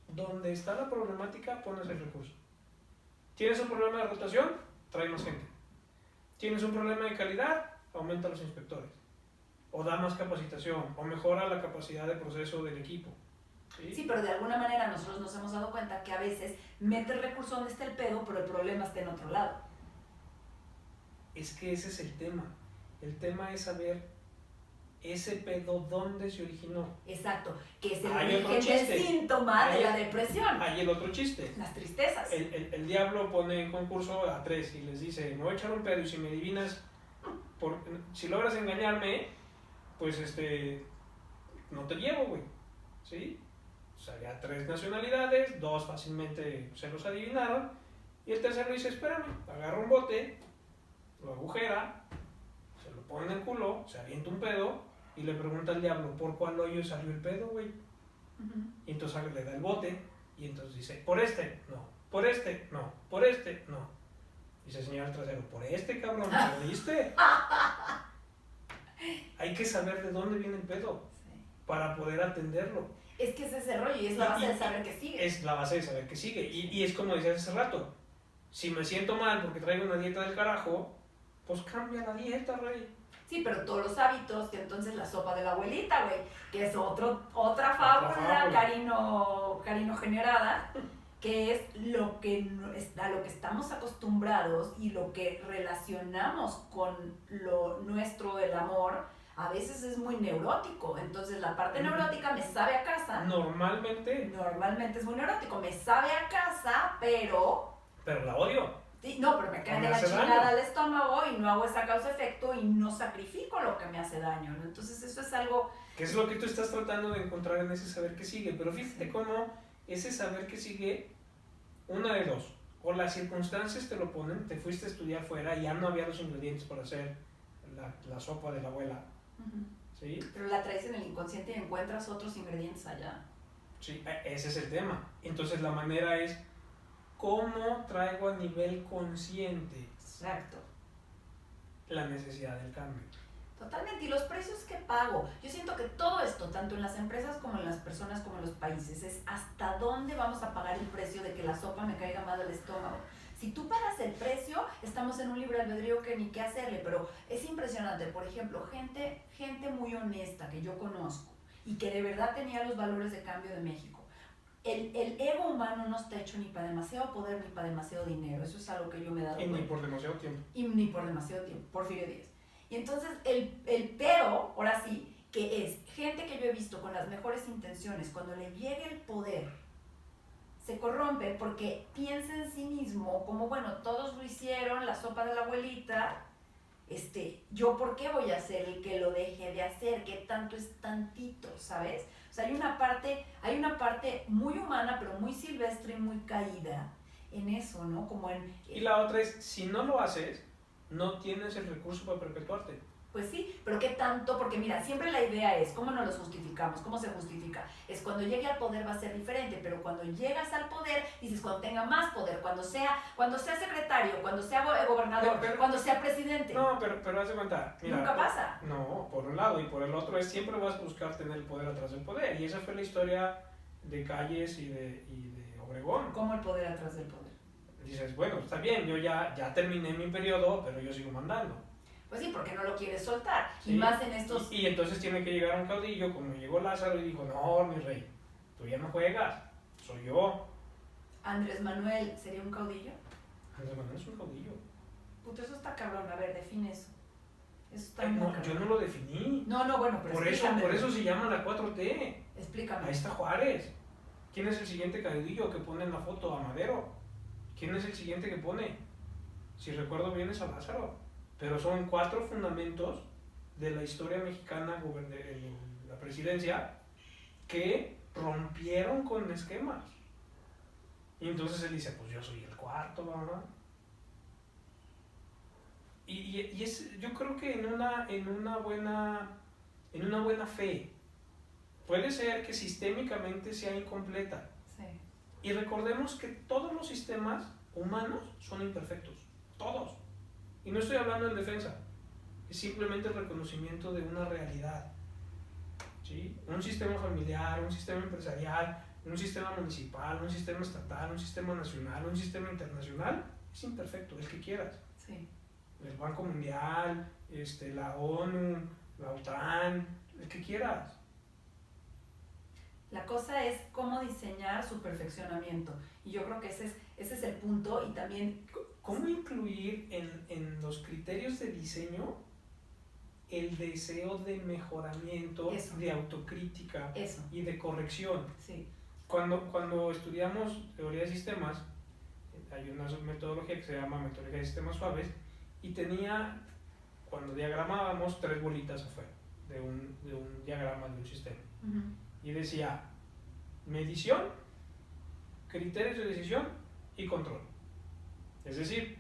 Donde está la problemática, pones el recurso. ¿Tienes un problema de rotación? Trae más gente. ¿Tienes un problema de calidad? Aumenta los inspectores. O da más capacitación, o mejora la capacidad de proceso del equipo. Sí, pero de alguna manera nosotros nos hemos dado cuenta que a veces mete el recurso donde está el pedo, pero el problema está en otro lado. Es que ese es el tema. El tema es saber ese pedo dónde se originó. Exacto, que es el Hay otro origen del chiste. síntoma de la depresión. Hay el otro chiste. Las tristezas. El diablo pone en concurso a 3 y les dice, me voy a echar un pedo y si me adivinas, si logras engañarme, pues no te llevo, güey. ¿Sí? O sea, había 3 nacionalidades, 2 fácilmente se los adivinaron, y el tercero dice, espérame, agarra un bote, lo agujera, se lo pone en el culo, se avienta un pedo, y le pregunta al diablo, ¿por cuál hoyo salió el pedo, güey? Y entonces le da el bote, y entonces dice, por este, no, por este, no, por este, no. Y se señala el trasero, por este, cabrón, ¿perdiste? Hay que saber de dónde viene el pedo, Sí. para poder atenderlo. Es que es ese rollo y es la base de saber que sigue. Es la base de saber que sigue. Y es como decías hace rato, si me siento mal porque traigo una dieta del carajo, pues cambia la dieta, rey. Sí, pero todos los hábitos, que entonces la sopa de la abuelita, güey, que es otra fábula carino generada, que es a lo que estamos acostumbrados y lo que relacionamos con lo nuestro, el amor, a veces es muy neurótico. Entonces la parte neurótica me sabe a casa. Normalmente Normalmente es muy neurótico, me sabe a casa, pero la odio. sí, no, pero me cae Me de la hace chingada daño. al estómago y no hago esa causa-efecto y no sacrifico lo que me hace daño, ¿no? Entonces eso es algo... Que es lo que tú estás tratando de encontrar en ese saber que sigue. Pero fíjate cómo ese saber que sigue, una de dos. O las circunstancias te lo ponen, te fuiste a estudiar fuera y ya no había los ingredientes para hacer la sopa de la abuela. ¿Sí? Pero la traes en el inconsciente y encuentras otros ingredientes allá. Sí, ese es el tema. Entonces la manera es, ¿cómo traigo a nivel consciente Exacto. la necesidad del cambio? Totalmente. Y los precios que pago. Yo siento que todo esto, tanto en las empresas como en las personas como en los países, es hasta dónde vamos a pagar el precio de que la sopa me caiga mal al estómago. Si tú pagas el precio, estamos en un libre albedrío que ni qué hacerle, pero es impresionante. Por ejemplo, gente muy honesta que yo conozco y que de verdad tenía los valores de cambio de México. El ego humano no está hecho ni para demasiado poder ni para demasiado dinero. Eso es algo que yo me he dado Y ni cuenta. por demasiado tiempo. Y ni por demasiado tiempo, Porfirio Díaz. Y entonces el pero, ahora sí, que es gente que yo he visto con las mejores intenciones, cuando le llegue el poder, se corrompe porque piensa en sí mismo, como bueno, todos lo hicieron, la sopa de la abuelita, yo por qué voy a ser el que lo deje de hacer, qué tanto es tantito, ¿sabes? O sea, hay una parte muy humana, pero muy silvestre y muy caída en eso, ¿no? Como Y la otra es, si no lo haces, no tienes el recurso para perpetuarte. Pues sí, pero ¿qué tanto? Porque mira, siempre la idea es, ¿cómo nos los justificamos? ¿Cómo se justifica? Es cuando llegue al poder va a ser diferente, pero cuando llegas al poder, dices cuando tenga más poder, cuando sea secretario, cuando sea gobernador, Pero- cuando sea presidente. No, pero haz de cuenta. Mira, Nunca pasa. No, por un lado, y por el otro es siempre vas a buscar tener el poder atrás del poder. Y esa fue la historia de Calles y de Obregón. ¿Cómo el poder atrás del poder? Dices, bueno, está bien, yo ya terminé mi periodo, pero yo sigo mandando. Pues sí, porque no lo quieres soltar. ¿Sí? Y más en estos... Y entonces tiene que llegar un caudillo, como llegó Lázaro y dijo, no, mi rey, tú ya no juegas, soy yo. Andrés Manuel, ¿sería un caudillo? Andrés Manuel es un caudillo. Puta, eso está cabrón. A ver, define eso. Eso está Ay, muy no, cabrón. yo no lo definí. No, bueno, pero Por explícame. eso se llama la 4T. Explícame. Ahí está Juárez. ¿Quién es el siguiente caudillo que pone en la foto? A Madero. ¿Quién es el siguiente que pone? Si recuerdo bien es a Lázaro. Pero son 4 fundamentos de la historia mexicana, la presidencia, que rompieron con esquemas. Y entonces él dice, pues yo soy el cuarto, ¿verdad? Y yo creo que en una buena fe, puede ser que sistémicamente sea incompleta. Sí. Y recordemos que todos los sistemas humanos son imperfectos, todos. Y no estoy hablando en defensa, es simplemente el reconocimiento de una realidad. ¿Sí? Un sistema familiar, un sistema empresarial, un sistema municipal, un sistema estatal, un sistema nacional, un sistema internacional, es imperfecto, el que quieras. Sí. El Banco Mundial, la ONU, la OTAN, el que quieras. La cosa es cómo diseñar su perfeccionamiento. Y yo creo que ese es el punto. Y también ¿Cómo incluir en los criterios de diseño el deseo de mejoramiento, Eso. de autocrítica eso. y de corrección? Sí. Cuando estudiamos teoría de sistemas, hay una metodología que se llama metodología de sistemas suaves, y tenía, cuando diagramábamos, 3 bolitas afuera de un diagrama de un sistema. Uh-huh. Y decía medición, criterios de decisión y control. Es decir,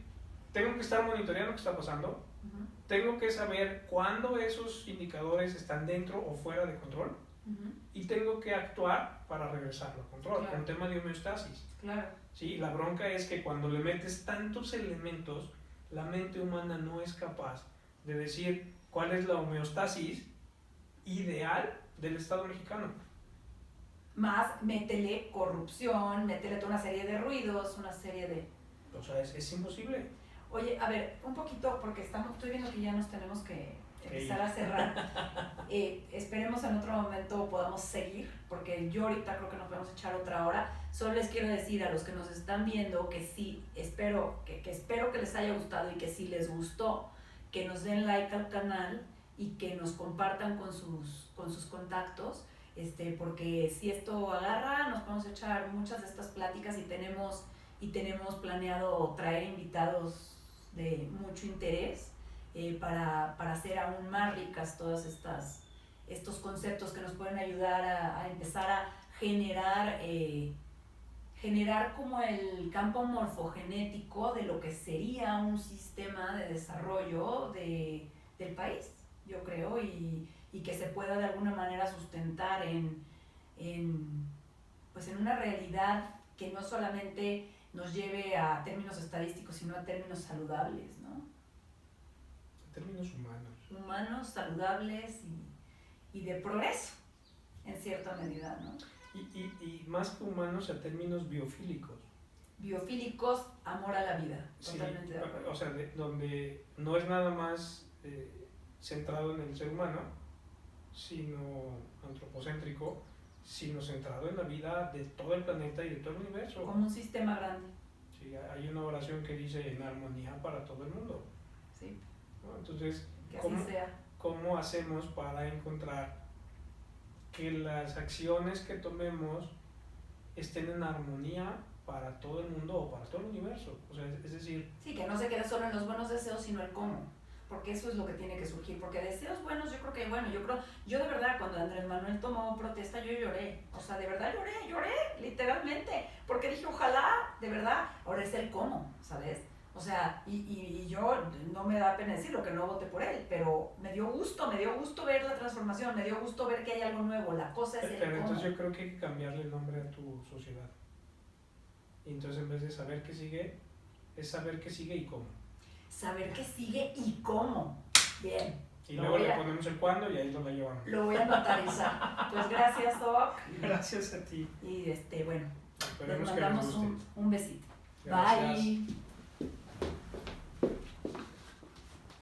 tengo que estar monitoreando qué está pasando, Uh-huh. tengo que saber cuándo esos indicadores están dentro o fuera de control, Uh-huh. y tengo que actuar para regresarlo a control. Claro. Un tema de homeostasis. Claro. ¿Sí? La bronca es que cuando le metes tantos elementos, la mente humana no es capaz de decir cuál es la homeostasis ideal del Estado mexicano. Más métele corrupción, métele toda una serie de ruidos, una serie de... O sea, es imposible. Oye, a ver, un poquito, porque estoy viendo que ya nos tenemos que empezar a cerrar. Esperemos en otro momento podamos seguir, porque yo ahorita creo que nos vamos a echar otra hora. Solo les quiero decir a los que nos están viendo que sí, espero que les haya gustado, y que si les gustó, que nos den like al canal y que nos compartan con sus contactos, porque si esto agarra, nos podemos echar muchas de estas pláticas, y tenemos planeado traer invitados de mucho interés, para hacer aún más ricas todas estos conceptos que nos pueden ayudar a empezar a generar como el campo morfogenético de lo que sería un sistema de desarrollo del país, yo creo, y que se pueda de alguna manera sustentar en una realidad que no solamente nos lleve a términos estadísticos, sino a términos saludables, ¿no? En términos humanos. Humanos, saludables y de progreso, en cierta medida, ¿no? Y más que humanos, a términos biofílicos. Biofílicos, amor a la vida, Sí, totalmente de acuerdo. o sea, donde no es nada más centrado en el ser humano, sino antropocéntrico, sino centrado en la vida de todo el planeta y de todo el universo. Como un sistema grande. Sí, hay una oración que dice en armonía para todo el mundo. Sí. ¿No? Entonces, Que así sea. ¿cómo hacemos para encontrar que las acciones que tomemos estén en armonía para todo el mundo o para todo el universo? O sea, es decir... Sí, que no se quede solo en los buenos deseos, sino el cómo. Porque eso es lo que tiene que surgir. Porque deseos buenos, yo de verdad, cuando Andrés Manuel tomó protesta, yo lloré. O sea, de verdad lloré, literalmente. Porque dije, ojalá, de verdad, ahora es el cómo, ¿sabes? O sea, y yo, no me da pena decirlo, que no voté por él, pero me dio gusto ver la transformación, me dio gusto ver que hay algo nuevo. La cosa es el Pero cómo. entonces yo creo que hay que cambiarle el nombre a tu sociedad. Y entonces, en vez de saber qué sigue, es saber qué sigue y cómo. Saber qué sigue y cómo. Bien. Y luego le ponemos el cuándo y ahí nos la llevamos. Lo voy a notarizar. Pues gracias, Doc. Gracias a ti. Y bueno, Esperemos les que les mandamos guste. un besito. Gracias. Bye.